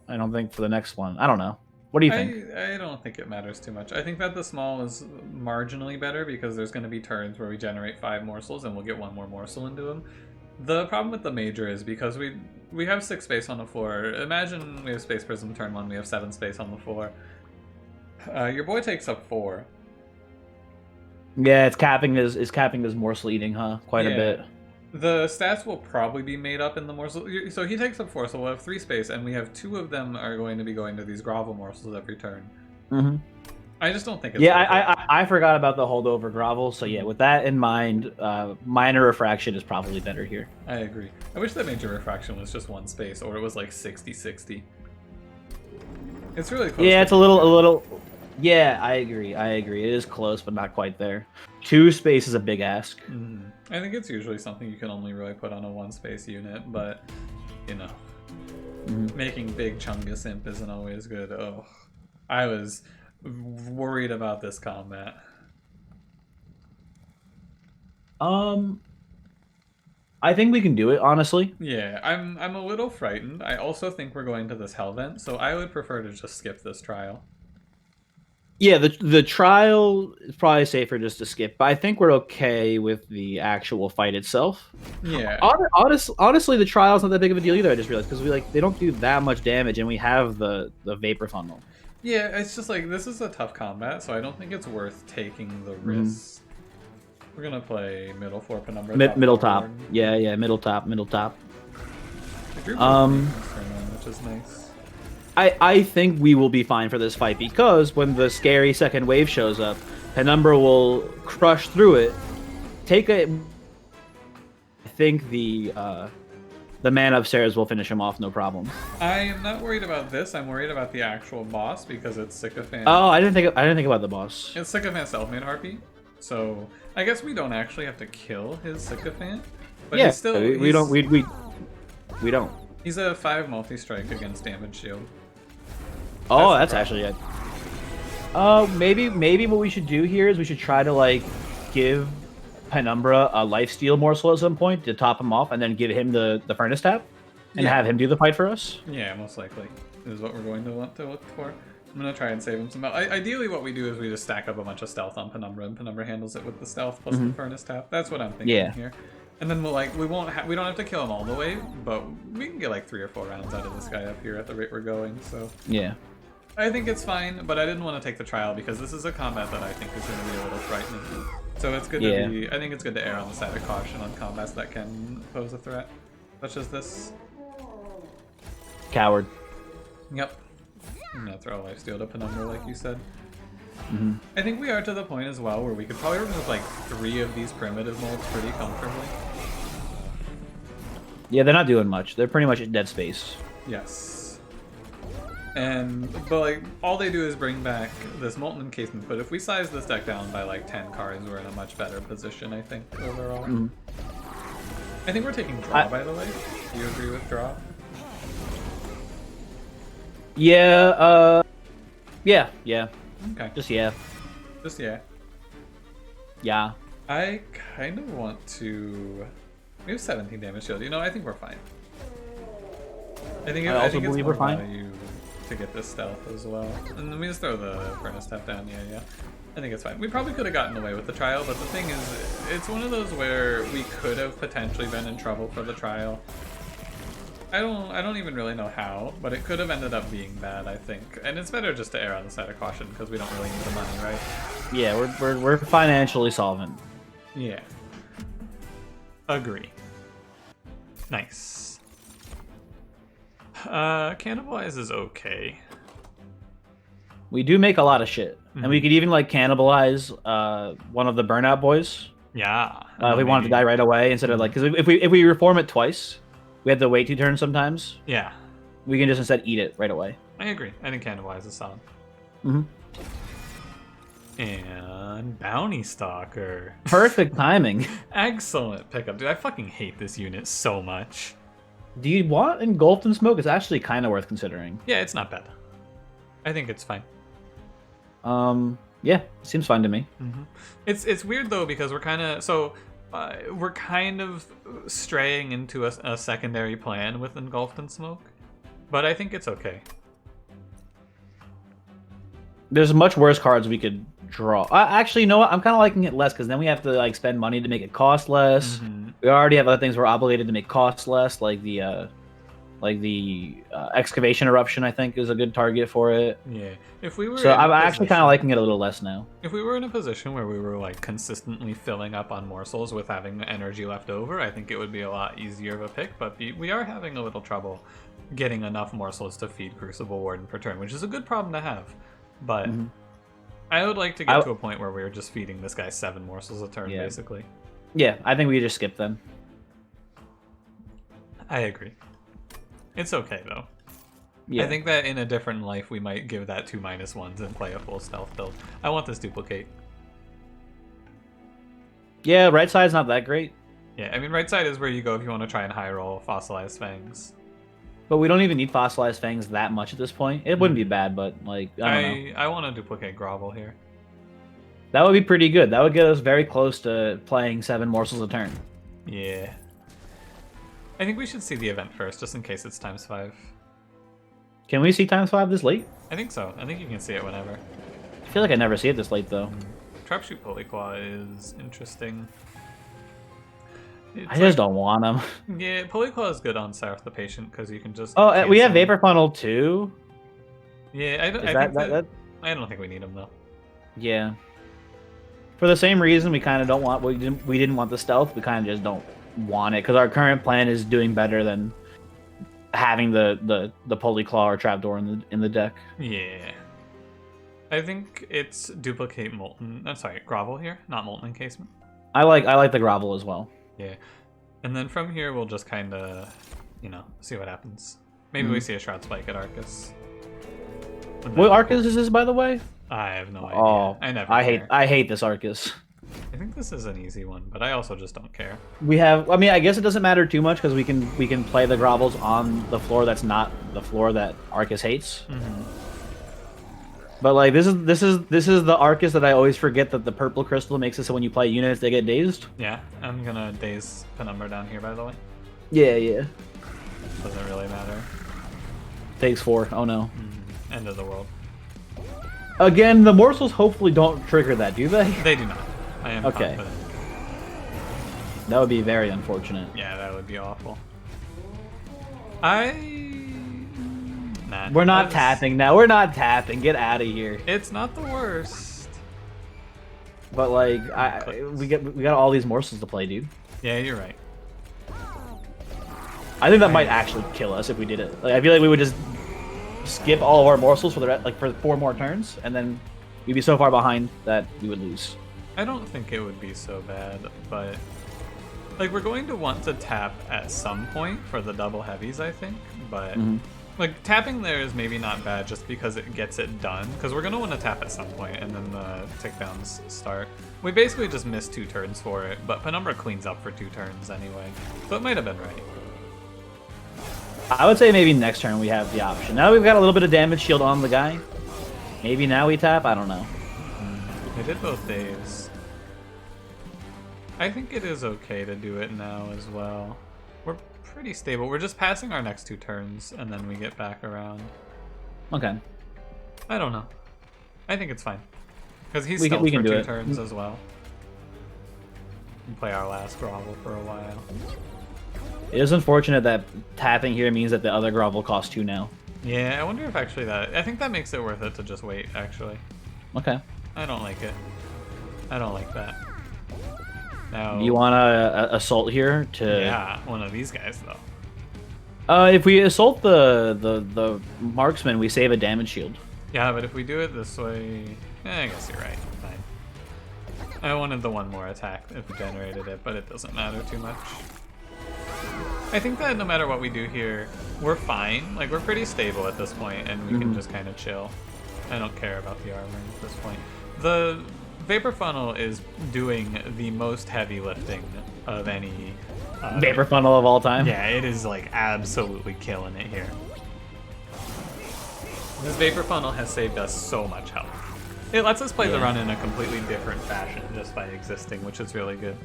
I don't think for the next one. I don't know. What do you think? I don't think it matters too much. I think that the small is marginally better because there's going to be turns where we generate 5 morsels and we'll get 1 more morsel into them. The problem with the major is because we have 6 space on the floor. Imagine we have Space Prism turn 1, we have 7 space on the floor. Your boy takes up 4. Yeah, it's capping his morsel eating, huh? Quite a bit. The stats will probably be made up in the morsel. So he takes up 4, so we'll have 3 space, and we have 2 of them are going to be going to these Grovel morsels every turn. Mm-hmm. I just don't think it's I forgot about the holdover Grovel, so yeah, with that in mind, Minor Refraction is probably better here. I agree. I wish that Major Refraction was just 1 space, or it was like 60-60. It's really close. Yeah, it's a little. Yeah, I agree. It is close, but not quite there. 2 space is a big ask. I think it's usually something you can only really put on a 1 space unit, but you know, making big Chungus Imp isn't always good. Oh, I was worried about this combat. I think we can do it, honestly. Yeah, I'm a little frightened. I also think we're going to this Hellvent, so I would prefer to just skip this trial. Yeah, the trial is probably safer just to skip, but I think we're okay with the actual fight itself. Yeah. Honestly, the trial's not that big of a deal either. I just realized because they don't do that much damage, and we have the vapor funnel. Yeah, it's just like this is a tough combat, so I don't think it's worth taking the risk. We're gonna play middle for Penumbra. Middle top. Yeah, middle top. If you're which is nice. I think we will be fine for this fight because when the scary second wave shows up, Penumbra will crush through it. I think the man upstairs will finish him off, no problem. I am not worried about this. I'm worried about the actual boss because it's Sycophant. Oh, I didn't think about the boss. It's Sycophant Selfmade Harpy, so I guess we don't actually have to kill his Sycophant. But yeah, he's still, we don't. He's a 5 multi-strike against damage shield. Oh, that's actually it. Maybe what we should do here is we should try to like give Penumbra a lifesteal morsel at some point to top him off, and then give him the furnace tap, and have him do the fight for us. Yeah, most likely is what we're going to want to look for. I'm gonna try and save him some. Ideally, what we do is we just stack up a bunch of stealth on Penumbra, and Penumbra handles it with the stealth plus the furnace tap. That's what I'm thinking here. And then we don't have to kill him all the way, but we can get like 3 or 4 rounds out of this guy up here at the rate we're going. So yeah. I think it's fine, but I didn't want to take the trial because this is a combat that I think is going to be a little frightening. So it's good to be. I think it's good to err on the side of caution on combats that can pose a threat, such as this. Coward. Yep. I'm gonna throw a lifesteal to Penumbra, like you said. Mm-hmm. I think we are to the point as well where we could probably remove like 3 of these primitive molds pretty comfortably. Yeah, they're not doing much. They're pretty much in dead space. Yes. But like all they do is bring back this molten encasement. But if we size this deck down by like 10 cards, we're in a much better position, I think, overall. Mm-hmm. I think we're taking draw, by the way. Do you agree with draw? Yeah. Yeah. Okay. Just yeah. Just yeah. Yeah. I kind of want to. We have 17 damage shield. You know, I think we're fine. I think I think believe it's we're fine. value to get this stealth as well. And then we just throw the furnace tap down. Yeah. I think it's fine. We probably could have gotten away with the trial, but the thing is, it's one of those where we could have potentially been in trouble for the trial. I don't even really know how, but it could have ended up being bad, I think. And it's better just to err on the side of caution because we don't really need the money, right? Yeah, we're financially solvent. Yeah. Agree. Nice. Cannibalize is okay. We do make a lot of shit, and we could even like cannibalize one of the burnout boys. Yeah. If we wanted to die right away instead of like, because if we reform it twice, we have to wait 2 turns sometimes. Yeah. We can just instead eat it right away. I agree. I think Cannibalize is solid. Mm-hmm. And Bounty Stalker. Perfect timing. Excellent pickup. Dude, I fucking hate this unit so much. Do you want Engulfed in Smoke? It's actually kind of worth considering. Yeah, it's not bad. I think it's fine. Yeah, seems fine to me. Mm-hmm. It's weird though because we're kind of straying into a secondary plan with Engulfed in Smoke, but I think it's okay. There's much worse cards we could draw. Actually, you know what? I'm kind of liking it less because then we have to like spend money to make it cost less. Mm-hmm. We already have other things we're obligated to make cost less, like the excavation eruption. I think is a good target for it. Yeah, if we were so I'm actually kind of liking it a little less now. If we were in a position where we were like consistently filling up on morsels with having energy left over, I think it would be a lot easier of a pick. But we are having a little trouble getting enough morsels to feed Crucible Warden per turn, which is a good problem to have. But I would like to get to a point where we're just feeding this guy 7 morsels a turn, basically. Yeah, I think we just skip them. I agree. It's okay, though. Yeah. I think that in a different life, we might give that 2 -1s and play a full stealth build. I want this duplicate. Yeah, right side's not that great. Yeah, I mean, right side is where you go if you want to try and high roll Fossilized Fangs. But we don't even need Fossilized Fangs that much at this point. It wouldn't be bad, but like, I don't know. I want to duplicate Grovel here. That would be pretty good. That would get us very close to playing 7 morsels a turn. Yeah. I think we should see the event first, just in case it's ×5. Can we see ×5 this late? I think so. I think you can see it whenever. I feel like I never see it this late, though. Trapshoot Polyclaw is interesting. I just don't want them. Yeah, Polyclaw is good on Seraph the Patient, because you can just... Oh, we have Vapor Funnel, too? Yeah, I don't think we need them, though. Yeah. For the same reason we kind of don't want... We didn't want the stealth, we kind of just don't want it, because our current plan is doing better than having the Polyclaw or Trapdoor in the deck. Yeah. I think it's duplicate Molten... I'm sorry, Grovel here, not Molten Encasement. I like the Grovel as well. Yeah. And then from here, we'll just kind of, see what happens. Maybe we see a Shroud Spike at Arcus. What Arcus is this, by the way? I have no idea. Oh, I I hate this Arcus. I think this is an easy one, but I also just don't care. I mean, I guess it doesn't matter too much because we can play the Grovels on the floor that's not the floor that Arcus hates. Mm-hmm. But like this is the Arcus that I always forget that the purple crystal makes it so when you play units they get dazed. Yeah, I'm gonna daze Penumbra down here, by the way. Yeah. Doesn't really matter. Takes 4. Oh no. End of the world. Again, the morsels hopefully don't trigger that, do they? They do not. I am okay. confident. That would be very unfortunate. Yeah, that would be awful. Nah, We're not that's- tapping now. We're not tapping. Get out of here. It's not the worst. But like, we got all these morsels to play, dude. Yeah, you're right. I think that might actually kill us if we did it. Like, I feel like we would just skip all of our morsels for for 4 more turns, and then we'd be so far behind that we would lose. I don't think it would be so bad, but like we're going to want to tap at some point for the double heavies, I think. But like tapping there is maybe not bad just because it gets it done. Because we're gonna want to tap at some point, and then the takedowns start. We basically just missed 2 turns for it, but Penumbra cleans up for 2 turns anyway, so it might have been right. I would say maybe next turn we have the option. Now we've got a little bit of damage shield on the guy. Maybe now we tap. I don't know. I did both days. I think it is okay to do it now as well. We're pretty stable. We're just passing our next 2 turns, and then we get back around. Okay. I don't know. I think it's fine. Because he's We still can for do 2 it. turns as well. And play our last grovel for a while. It is unfortunate that tapping here means that the other grovel costs 2 now. Yeah, I wonder if actually that... I think that makes it worth it to just wait, actually. Okay. I don't like it. I don't like that. Now... Do you want to assault here to? Yeah, one of these guys, though. If we assault the marksman, we save a damage shield. Yeah, but if we do it this way... I guess you're right. Fine. I wanted the one more attack if we generated it, but it doesn't matter too much. I think that no matter what we do here, we're fine. Like, we're pretty stable at this point, and we can just kind of chill. I don't care about the armor at this point. The Vapor Funnel is doing the most heavy lifting of any... Vapor funnel of all time. Yeah, it is, like, absolutely killing it here. This Vapor Funnel has saved us so much health. It lets us play the run in a completely different fashion just by existing, which is really good.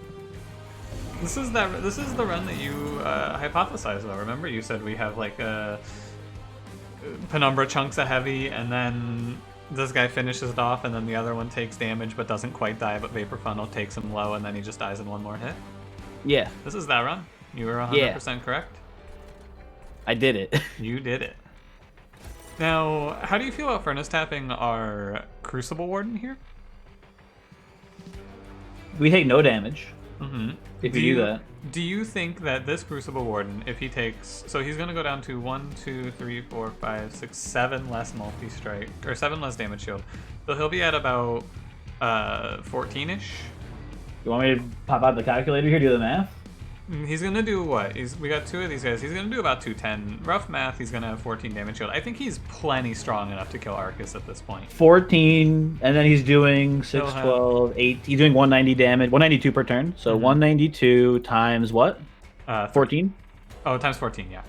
This is the run that you hypothesized though. Remember, you said we have like Penumbra chunks of heavy, and then this guy finishes it off, and then the other one takes damage but doesn't quite die. But Vapor Funnel takes him low, and then he just dies in one more hit. Yeah. This is that run. You were 100% correct. I did it. You did it. Now, how do you feel about furnace tapping our Crucible Warden here? We take no damage. Mm-hmm. If you do that. Do you think that this Crucible Warden, if he takes... So he's going to go down to 1, 2, 3, 4, 5, 6, 7 less multi-strike, or 7 less damage shield. So he'll be at about 14-ish. You want me to pop out the calculator here, do the math? He's going to do what? We got 2 of these guys. He's going to do about 210. Rough math, he's going to have 14 damage shield. I think he's plenty strong enough to kill Arcus at this point. 14, and then he's doing 6, He'll have- 12, 8. He's doing 190 damage, 192 per turn. So 192 times what? 14? Oh, times 14, yeah.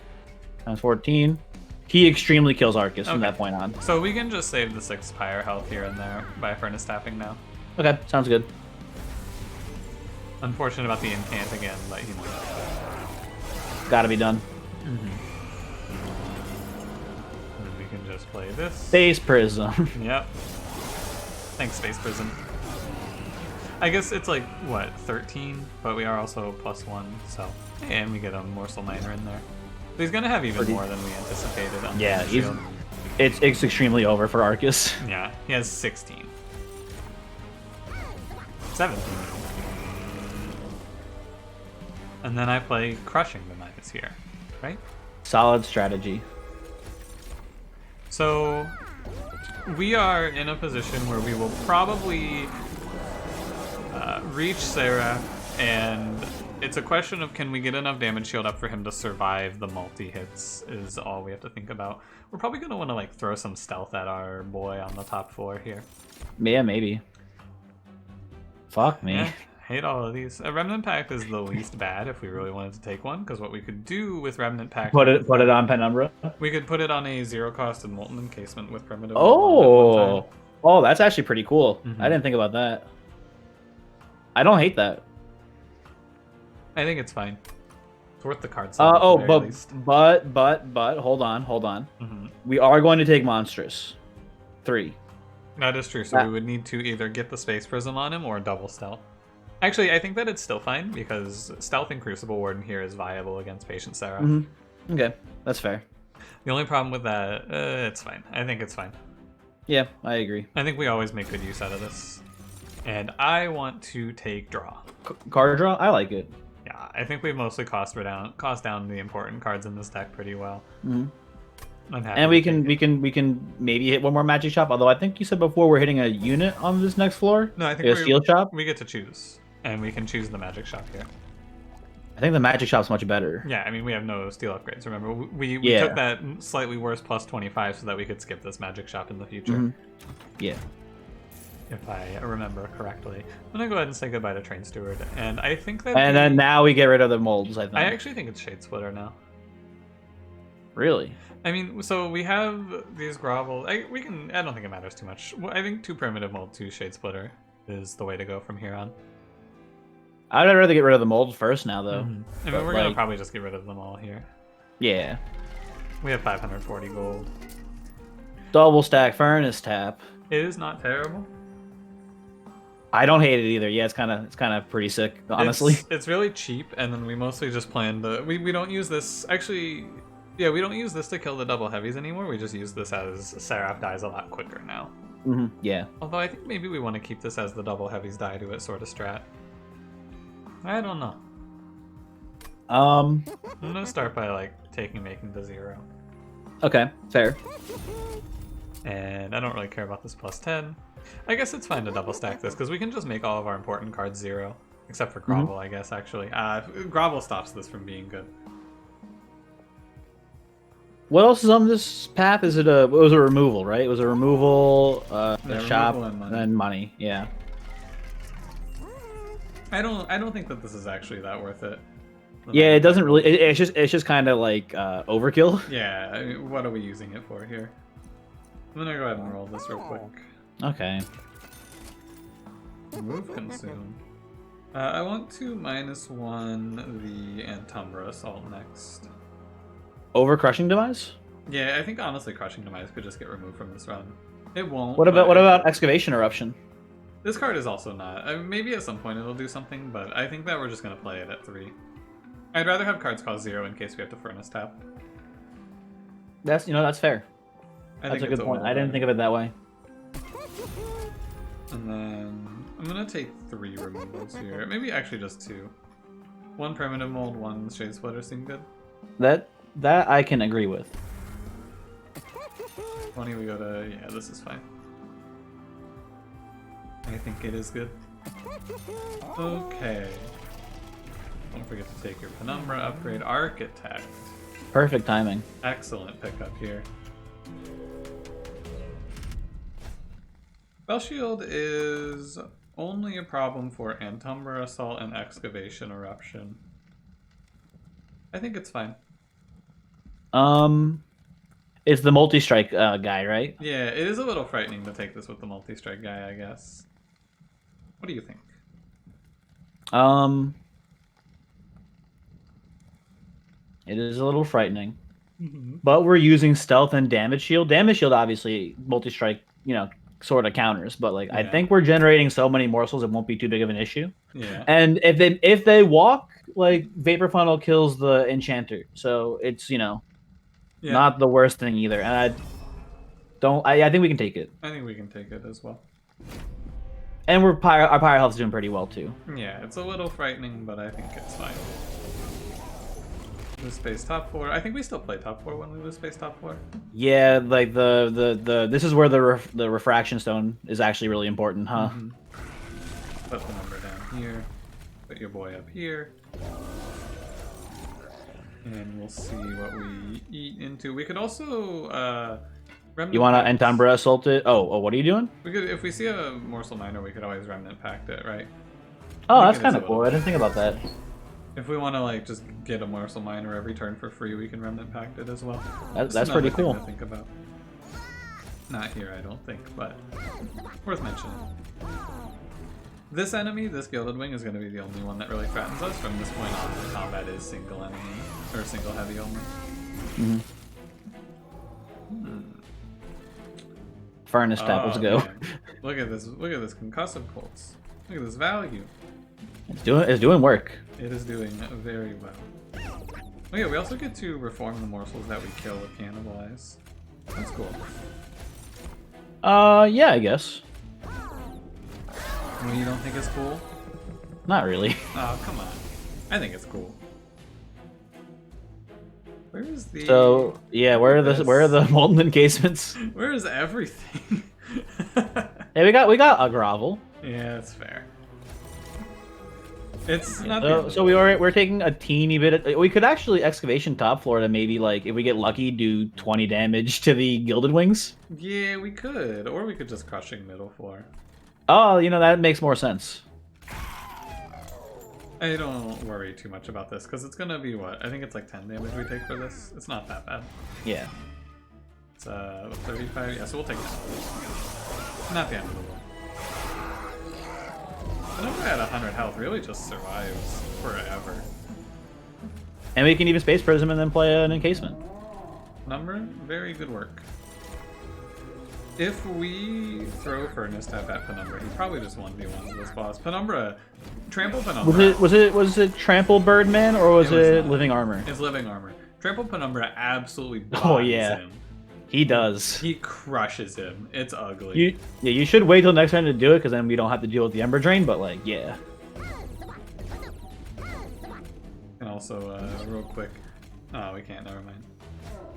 Times 14. He extremely kills Arcus from Okay. that point on. So we can just save the 6 pyre health here and there by furnace tapping now. Okay, sounds good. Unfortunate about the incant again, but you know. Gotta be done. And we can just play this. Space Prism. Yep. Thanks, Space Prism. I guess it's like, what, 13? But we are also +1, so... And we get a Morsel Miner in there. So he's gonna have even more than we anticipated on Yeah, the he's, shield. it's extremely over for Arcus. Yeah, he has 16. 17. And then I play Crushing the Knives here, right? Solid strategy. So we are in a position where we will probably reach Sarah, and it's a question of can we get enough damage shield up for him to survive the multi-hits is all we have to think about. We're probably going to want to like throw some stealth at our boy on the top floor here. Yeah, maybe. Fuck me. Yeah, hate all of these. A Remnant Pact is the least bad if we really wanted to take one, because what we could do with Remnant Pact... Put it on Penumbra. We could put it on a zero-cost and Molten Encasement with Primitive. Molten at one Oh! time. Oh, that's actually pretty cool. Mhm. I didn't think about that. I don't hate that. I think it's fine. It's worth the card. But hold on. Mm-hmm. We are going to take Monstrous. 3. That is true. So we would need to either get the Space Prism on him or double stealth. Actually, I think that it's still fine because stealth and Crucible Warden here is viable against Patient Sarah. Mm-hmm. Okay, that's fair. The only problem with that, it's fine. I think it's fine. Yeah, I agree. I think we always make good use out of this. And I want to take draw. Card draw, I like it. Yeah, I think we mostly cost down the important cards in this deck pretty well. And we can maybe hit one more magic shop. Although I think you said before we're hitting a unit on this next floor. No, I think a steel shop. We get to choose, and we can choose the magic shop here. I think the magic shop's much better. Yeah, I mean we have no steel upgrades. Remember, we took that slightly worse plus 25 so that we could skip this magic shop in the future. Yeah. If I remember correctly. I'm gonna go ahead and say goodbye to Train Steward, and I think that. And then now we get rid of the molds. I think. I actually think it's Shade Splitter now. Really? I mean, so we have these grovel. I don't think it matters too much. I think 2 primitive mold, 2 Shade Splitter is the way to go from here on. I'd rather get rid of the mold first now, though. I mean, we're gonna probably just get rid of them all here. Yeah. We have 540 gold. Double stack furnace tap. It is not terrible. I don't hate it either. Yeah, it's kind of pretty sick, honestly. It's really cheap, and then we mostly just plan to. We don't use this actually. Yeah, we don't use this to kill the double heavies anymore. We just use this as Seraph dies a lot quicker now. Yeah. Although I think maybe we want to keep this as the double heavies die to it sort of strat. I don't know. I'm gonna start by like making to 0. Okay, fair. And I don't really care about this plus 10. I guess it's fine to double stack this because we can just make all of our important cards 0, except for Grovel, I guess actually. Grovel stops this from being good. What else is on this path? It was a removal, right? It was a removal, shop, and then money. Yeah. I don't think that this is actually that worth it. Yeah, it doesn't really. It's just kind of like overkill. Yeah. I mean, what are we using it for here? I'm gonna go ahead and roll this real quick. Okay. Move consume. I want to -1 the Antumbra Assault next. Over Crushing Demise? Yeah, I think honestly Crushing Demise could just get removed from this run. It won't. What about Excavation Eruption? This card is also not. I mean, maybe at some point it'll do something, but I think that we're just gonna play it at 3. I'd rather have cards cost 0 in case we have to Furnace tap. That's fair. That's a good point. I didn't think of it that way. And then I'm gonna take 3 removals here. Maybe actually just 2. 1 primitive mold, 1 Shade Splitter seem good. That I can agree with. 20 we go to, yeah, this is fine. I think it is good. Okay. Don't forget to take your Penumbra upgrade. Architect. Perfect timing. Excellent pickup here. Spell Shield is only a problem for Antumbra Assault and Excavation Eruption. I think it's fine. It's the multi-strike guy, right? Yeah, it is a little frightening to take this with the multi-strike guy, I guess. What do you think? It is a little frightening. But we're using stealth and damage shield. Damage shield obviously multi-strike, sort of counters, but like I think we're generating so many morsels it won't be too big of an issue. Yeah. And if they walk, like Vapor Funnel kills the enchanter. So it's, not the worst thing either. And I think we can take it. I think we can take it as well. And our Pyre health's doing pretty well too. Yeah, it's a little frightening, but I think it's fine. Lose space top 4. I think we still play top 4 when we lose space top 4. Yeah, like this is where the refraction stone is actually really important, huh? Put the number down here. Put your boy up here. And we'll see what we eat into. We could also remnant. You want to Antumbra Assault it? Oh, what are you doing? We could, if we see a Morsel Miner, we could always Remnant Pact it, right? Oh, that's kind of cool. I didn't think about that. If we want to like just get a Morsel Miner every turn for free, we can Remnant Pact it as well. That's pretty cool. To think about. Not here, I don't think, but worth mentioning. This enemy, this Gilded Wing, is going to be the only one that really threatens us. From this point on, the combat is single enemy, or single heavy only. Furnace tap, let's go. Man. Look at this concussive bolts. Look at this value. It's doing work. It is doing very well. Oh yeah, we also get to reform the morsels that we kill with cannibalize. That's cool. Yeah, I guess. Well, you don't think it's cool? Not really. Oh, come on. I think it's cool. Where is the... So yeah, where are the molten encasements? Where is everything? Hey, we got a grovel. Yeah, that's fair. It's not So we're taking a teeny bit. We could actually excavation top floor to maybe, like, if we get lucky, do 20 damage to the gilded wings. Yeah, we could, or we could just crushing middle floor. Oh, that makes more sense. I don't worry too much about this because it's gonna be what? I think it's like 10 damage we take for this. It's not that bad. Yeah. It's 35. Yeah, so we'll take that. Not the end of the world. Whenever at 100 health, really just survives forever. And we can even space prism and then play an encasement. Number, very good work. If we throw Furnace Tap at Penumbra, he probably just 1v1s this boss. Penumbra, trample Penumbra. Was it trample Birdman or was it living armor? It's living armor. Trample Penumbra absolutely bodies him. He does. He crushes him. It's ugly. You should wait till next time to do it, because then we don't have to deal with the Ember Drain, but, like, yeah. And also, real quick... Oh, we can't, never mind.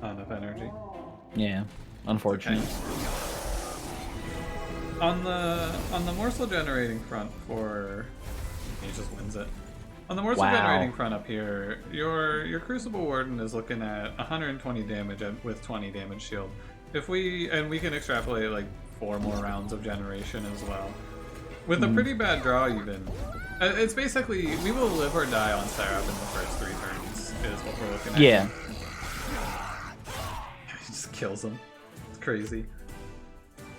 Not enough energy. Yeah, unfortunate. Okay. On the morsel generating front for... He just wins it. On the morsel generating front up here, your Crucible Warden is looking at 120 damage with 20 damage shield. And we can extrapolate like 4 more rounds of generation as well. With a pretty bad draw even. It's basically, we will live or die on Seraph in the first 3 turns, is what we're looking at. Yeah. He just kills him. It's crazy.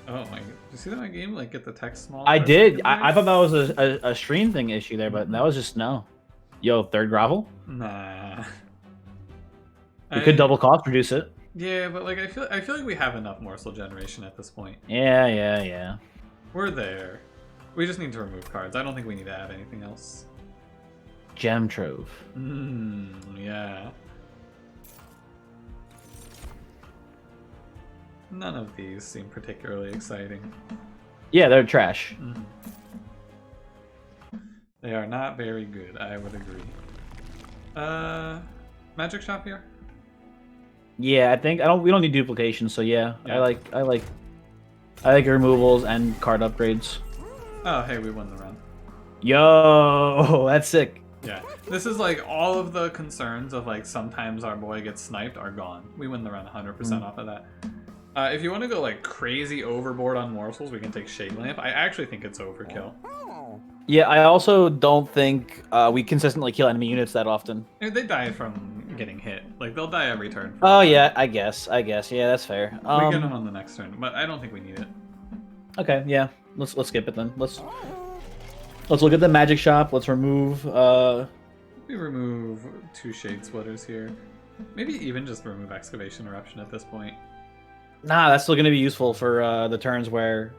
Oh my, did you see that my game like get the text small? I did. I thought that was a stream thing issue there, but that was just no. Yo, third grovel? Nah. We could double cost reduce it. Yeah, but like I feel like we have enough morsel generation at this point. Yeah. We're there. We just need to remove cards. I don't think we need to add anything else. Gem Trove. Yeah. None of these seem particularly exciting. Yeah, they're trash. They are not very good, I would agree. Magic shop here? Yeah, I think we don't need duplication, so yeah. I like removals and card upgrades. Oh, hey, we won the run. Yo, that's sick. Yeah, this is like all of the concerns of like sometimes our boy gets sniped are gone. We win the run 100% off of that. If you want to go like crazy overboard on morsels, we can take Shade Lamp. I actually think it's overkill. Yeah, I also don't think we consistently kill enemy units that often. They die from getting hit. Like they'll die every turn. Oh yeah, I guess. Yeah, that's fair. We get them on the next turn, but I don't think we need it. Okay, yeah. Let's skip it then. Let's look at the magic shop. Let's remove. We remove 2 Shade Splitters here. Maybe even just remove Excavation Eruption at this point. Nah, that's still going to be useful for the turns where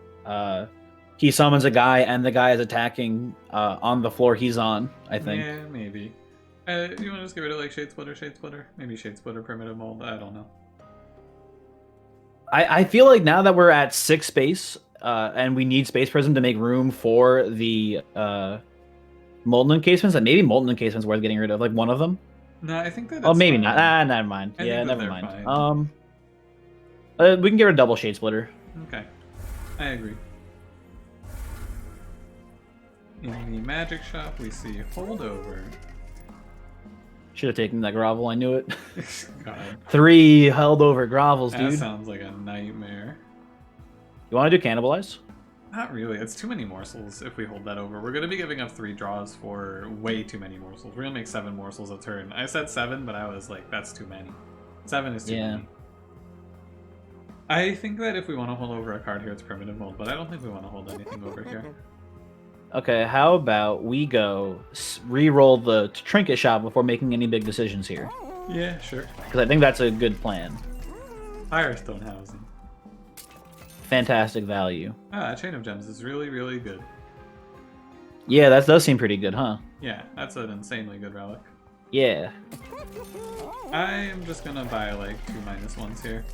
he summons a guy and the guy is attacking on the floor he's on, I think. Yeah, maybe. You want to just get rid of like Shade Splitter? Maybe Shade Splitter, Primitive Mold, I don't know. I feel like now that we're at 6 space and we need Space Prism to make room for the Molten Encasements, that maybe Molten Encasements worth getting rid of, like one of them. No, I think that. Oh, maybe not. Never mind. Yeah, never mind. Fine. We can get rid of double Shade Splitter. Okay, I agree. In the magic shop, we see Holdover. Should have taken that grovel. I knew it. God. 3 held over grovels, dude. That sounds like a nightmare. You want to do cannibalize? Not really. It's too many morsels if we hold that over. We're going to be giving up 3 draws for way too many morsels. We're going to make 7 morsels a turn. I said 7, but I was like, that's too many. 7 is too many. I think that if we want to hold over a card here, it's Primitive Mold, but I don't think we want to hold anything over here. Okay, how about we go re-roll the trinket shop before making any big decisions here? Yeah, sure. Because I think that's a good plan. Firestone Housing. Fantastic value. Ah, Chain of Gems is really, really good. Yeah, that does seem pretty good, huh? Yeah, that's an insanely good relic. Yeah. I'm just gonna buy like 2 -1s here.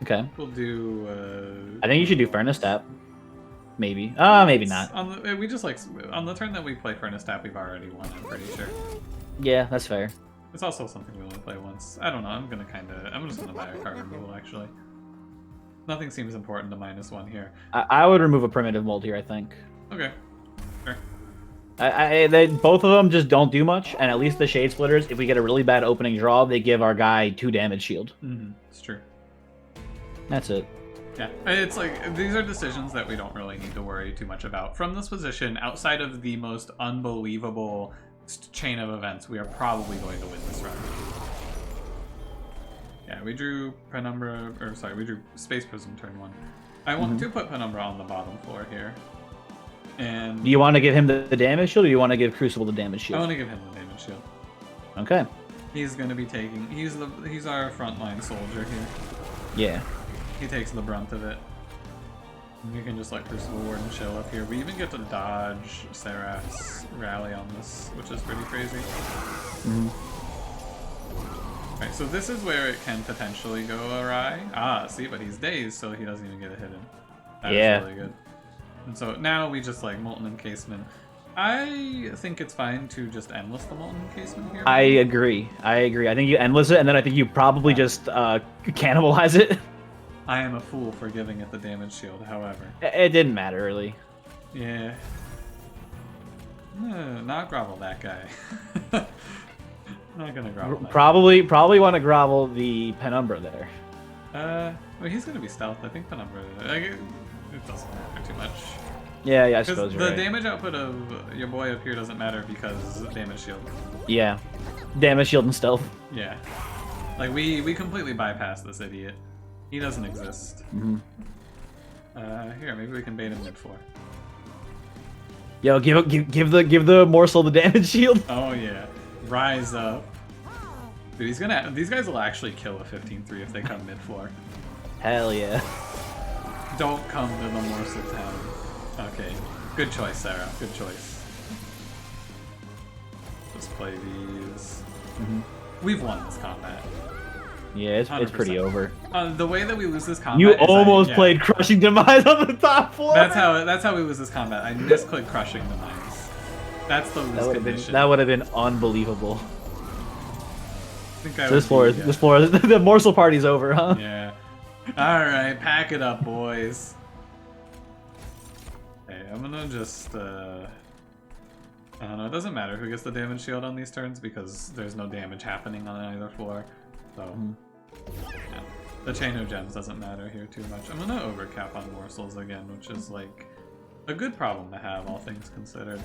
Okay. We'll do. I think you should do Furnace Tap. Maybe. Maybe not. On the, we just like on the turn that we play Furnace Tap, we've already won. I'm pretty sure. Yeah, that's fair. It's also something we only play once. I don't know. I'm just gonna buy a card removal actually. Nothing seems important to -1 here. I would remove a Primitive Mold here, I think. Okay. Sure. Both of them just don't do much, and at least the Shade Splitters, if we get a really bad opening draw, they give our guy 2 damage shield. It's true. That's it. Yeah, it's like these are decisions that we don't really need to worry too much about. From this position, outside of the most unbelievable chain of events, we are probably going to win this round. Yeah, we drew Penumbra, or sorry, we drew Space Prism turn 1. I want to put Penumbra on the bottom floor here. And do you want to give him the damage shield, or do you want to give Crucible the damage shield? I want to give him the damage shield. Okay. He's going to be taking. He's our frontline soldier here. Yeah. He takes the brunt of it. You can just let Crucible Warden chill up here. We even get to dodge Seraph's rally on this, which is pretty crazy. Right, so this is where it can potentially go awry. Ah, see, but he's dazed, so he doesn't even get a hit in. That is really good. And so now we just like Molten Encasement. I think it's fine to just endless the Molten Encasement here. I agree. I think you endless it, and then I think you probably just cannibalize it. I am a fool for giving it the damage shield, however. It didn't matter, really. Yeah. Not grovel that guy. Not gonna grovel that Probably want to grovel the Penumbra there. Well, he's gonna be stealth. I think Penumbra. It doesn't matter too much. Yeah, I suppose you're the right. damage output of your boy up here doesn't matter because damage shield. Yeah. Damage shield and stealth. Yeah. Like we completely bypass this idiot. He doesn't exist. Here, maybe we can bait him mid-4. Yo, give the morsel the damage shield. Oh yeah, rise up. Dude, these guys will actually kill a 15-3 if they come mid-4. Hell yeah. Don't come to the morsel town. Okay, good choice, Sarah. Good choice. Just play these. We've won this combat. Yeah, it's pretty over. The way that we lose this combat. You almost played Crushing Demise on the top floor. That's how we lose this combat. I misclicked Crushing Demise. That's the lose condition. That would have been unbelievable. So this floor, the morsel party's over, huh? Yeah. All right, pack it up, boys. Hey, I'm gonna just. I don't know. It doesn't matter who gets the damage shield on these turns because there's no damage happening on either floor. So. Yeah. The chain of gems doesn't matter here too much. I'm gonna overcap on morsels again, which is like a good problem to have, all things considered.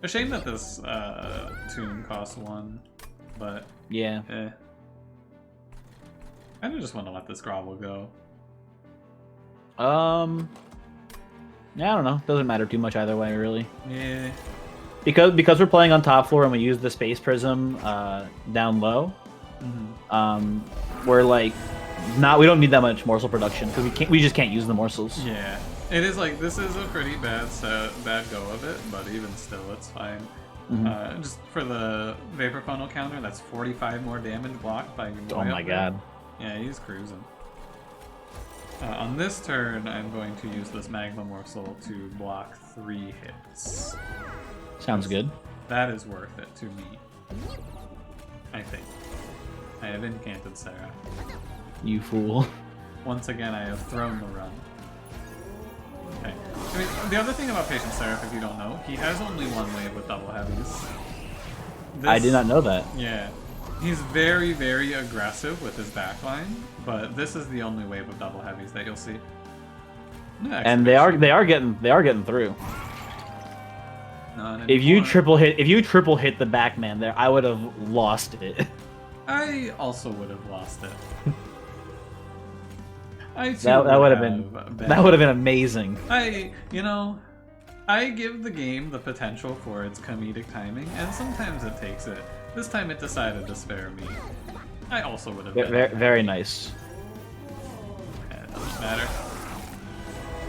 A shame that this tune costs 1, but yeah. I just want to let this grovel go. Yeah, I don't know. Doesn't matter too much either way, really. Yeah. Because we're playing on top floor and we use the Space Prism down low. We're like we don't need that much morsel production because we just can't use the morsels. Yeah, it is like this is a pretty bad go of it, but even still, it's fine. Just for the Vapor Funnel counter, that's 45 more damage blocked by your boy. Oh my god. Yeah, he's cruising. On this turn, I'm going to use this Magma Morsel to block 3 hits. Sounds good. That is worth it to me. I think. I have incanted Sarah. You fool. Once again, I have thrown the run. Okay. I mean, the other thing about Patient Seraph, if you don't know, he has only 1 wave with double heavies. I did not know that. Yeah. He's very, very aggressive with his backline, but this is the only wave of double heavies that you'll see. And they are getting through. If you triple hit the backman there, I would have lost it. I also would have lost it. That would have been amazing. I give the game the potential for its comedic timing, and sometimes it takes it. This time it decided to spare me. I also would have been very nice. Yeah, it doesn't matter.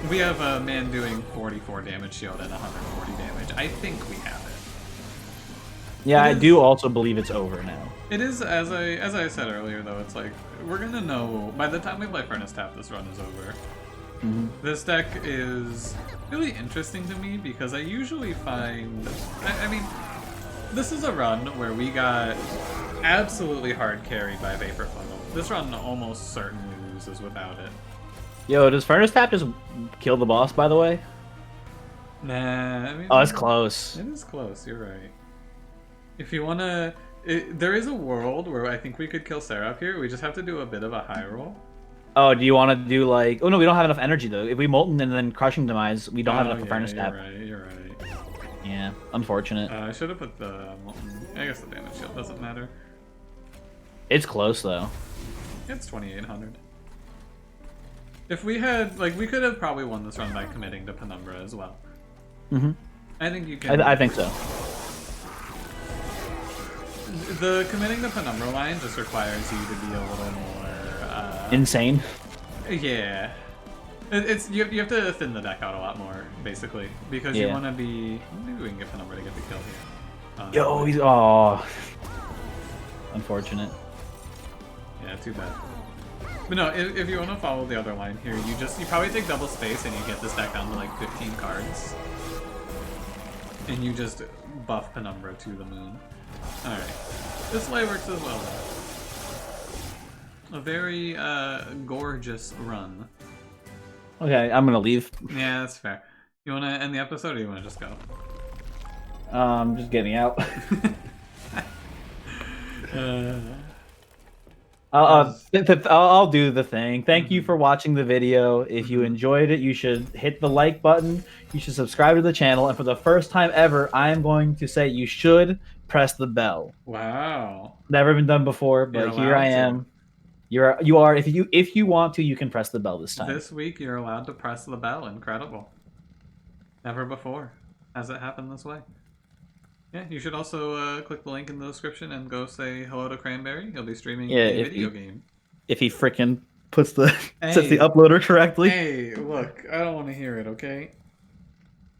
We have a man doing 44 damage shield and 140 damage. I think we have it. Yeah, I It do is. also believe it's over now. It is, as I said earlier, though. It's like we're gonna know by the time we play Furnace Tap, this run is over. Hmm. This deck is really interesting to me because I usually find, I mean, this is a run where we got absolutely hard carried by Vapor Funnel. This run almost certainly loses without it. Yo, does Furnace Tap just kill the boss, by the way? Nah, I Oh, it's mean, close. it is close. You're right. If you wanna, there is a world where I think we could kill Seraph here. We just have to do a bit of a high roll. Oh, do you want to do like... Oh, no, we don't have enough energy, though. If we Molten and then Crushing Demise, we don't have Oh enough for yeah, Furnace you're Tap. right. You're right. Yeah, unfortunate. I should have put the molten. I guess the damage shield doesn't matter. It's close, though. It's 2,800. If we had, like, we could have probably won this run by committing to Penumbra as well. Mm-hmm. I think you can. I think so. The committing to Penumbra line just requires you to be a little more. Insane. Yeah. It's you have to thin the deck out a lot more, basically, because you Yeah. want to be. Maybe we can get Penumbra to get the kill here. Yo, he's... Oh. Unfortunate. Yeah, too bad. But no, if you want to follow the other line here, you probably take double space and you get this deck down to like 15 cards. And you just buff Penumbra to the moon. Alright. This way works as well though. A very gorgeous run. Okay, I'm gonna leave. Yeah, that's fair. You wanna end the episode or you wanna just go? Just get me out. uh, I'll do the thing. Thank you for watching the video. If you enjoyed it, you should hit the like button. You should subscribe to the channel. And for the first time ever, I am going to say you should press the bell. wow. Never been done before, but You're here I allowed to. am. You are. If you want to, you can press the bell this time. This week you're allowed to press the bell. Incredible. Never before has it happened this way. Yeah, you should also click the link in the description and go say hello to Cranberry. He'll be streaming a video game. If he frickin' puts the Hey. sets the uploader correctly. Hey, look, I don't want to hear it, okay?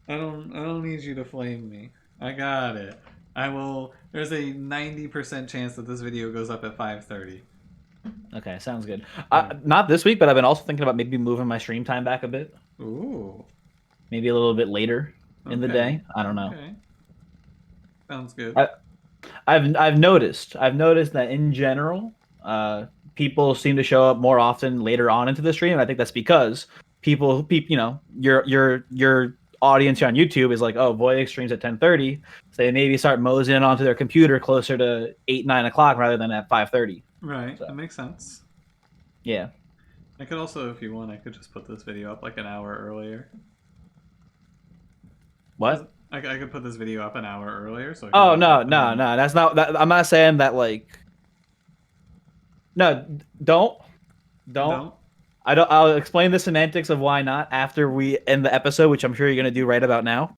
I don't need you to flame me. I got it. I will. There's a 90% chance that this video goes up at 5:30. Okay, sounds good. Not this week, but I've been also thinking about maybe moving my stream time back a bit. Ooh. Maybe a little bit later in the Okay. day. I don't know. Okay. Sounds good. I've noticed that in general, people seem to show up more often later on into the stream. And I think that's because people, you know, your audience here on YouTube is like, oh, Voyage streams at 10:30, so they maybe start moseying onto their computer closer to 8-9 o'clock rather than at 5:30. Right, So. that makes sense. Yeah. I could also, if you want, I could just put this video up like an hour earlier. What? I could put this video up an hour earlier. So. Oh no. That's not. I'm not saying that. Like. No, don't. No. I'll explain the semantics of why not after we end the episode, which I'm sure you're gonna do right about now.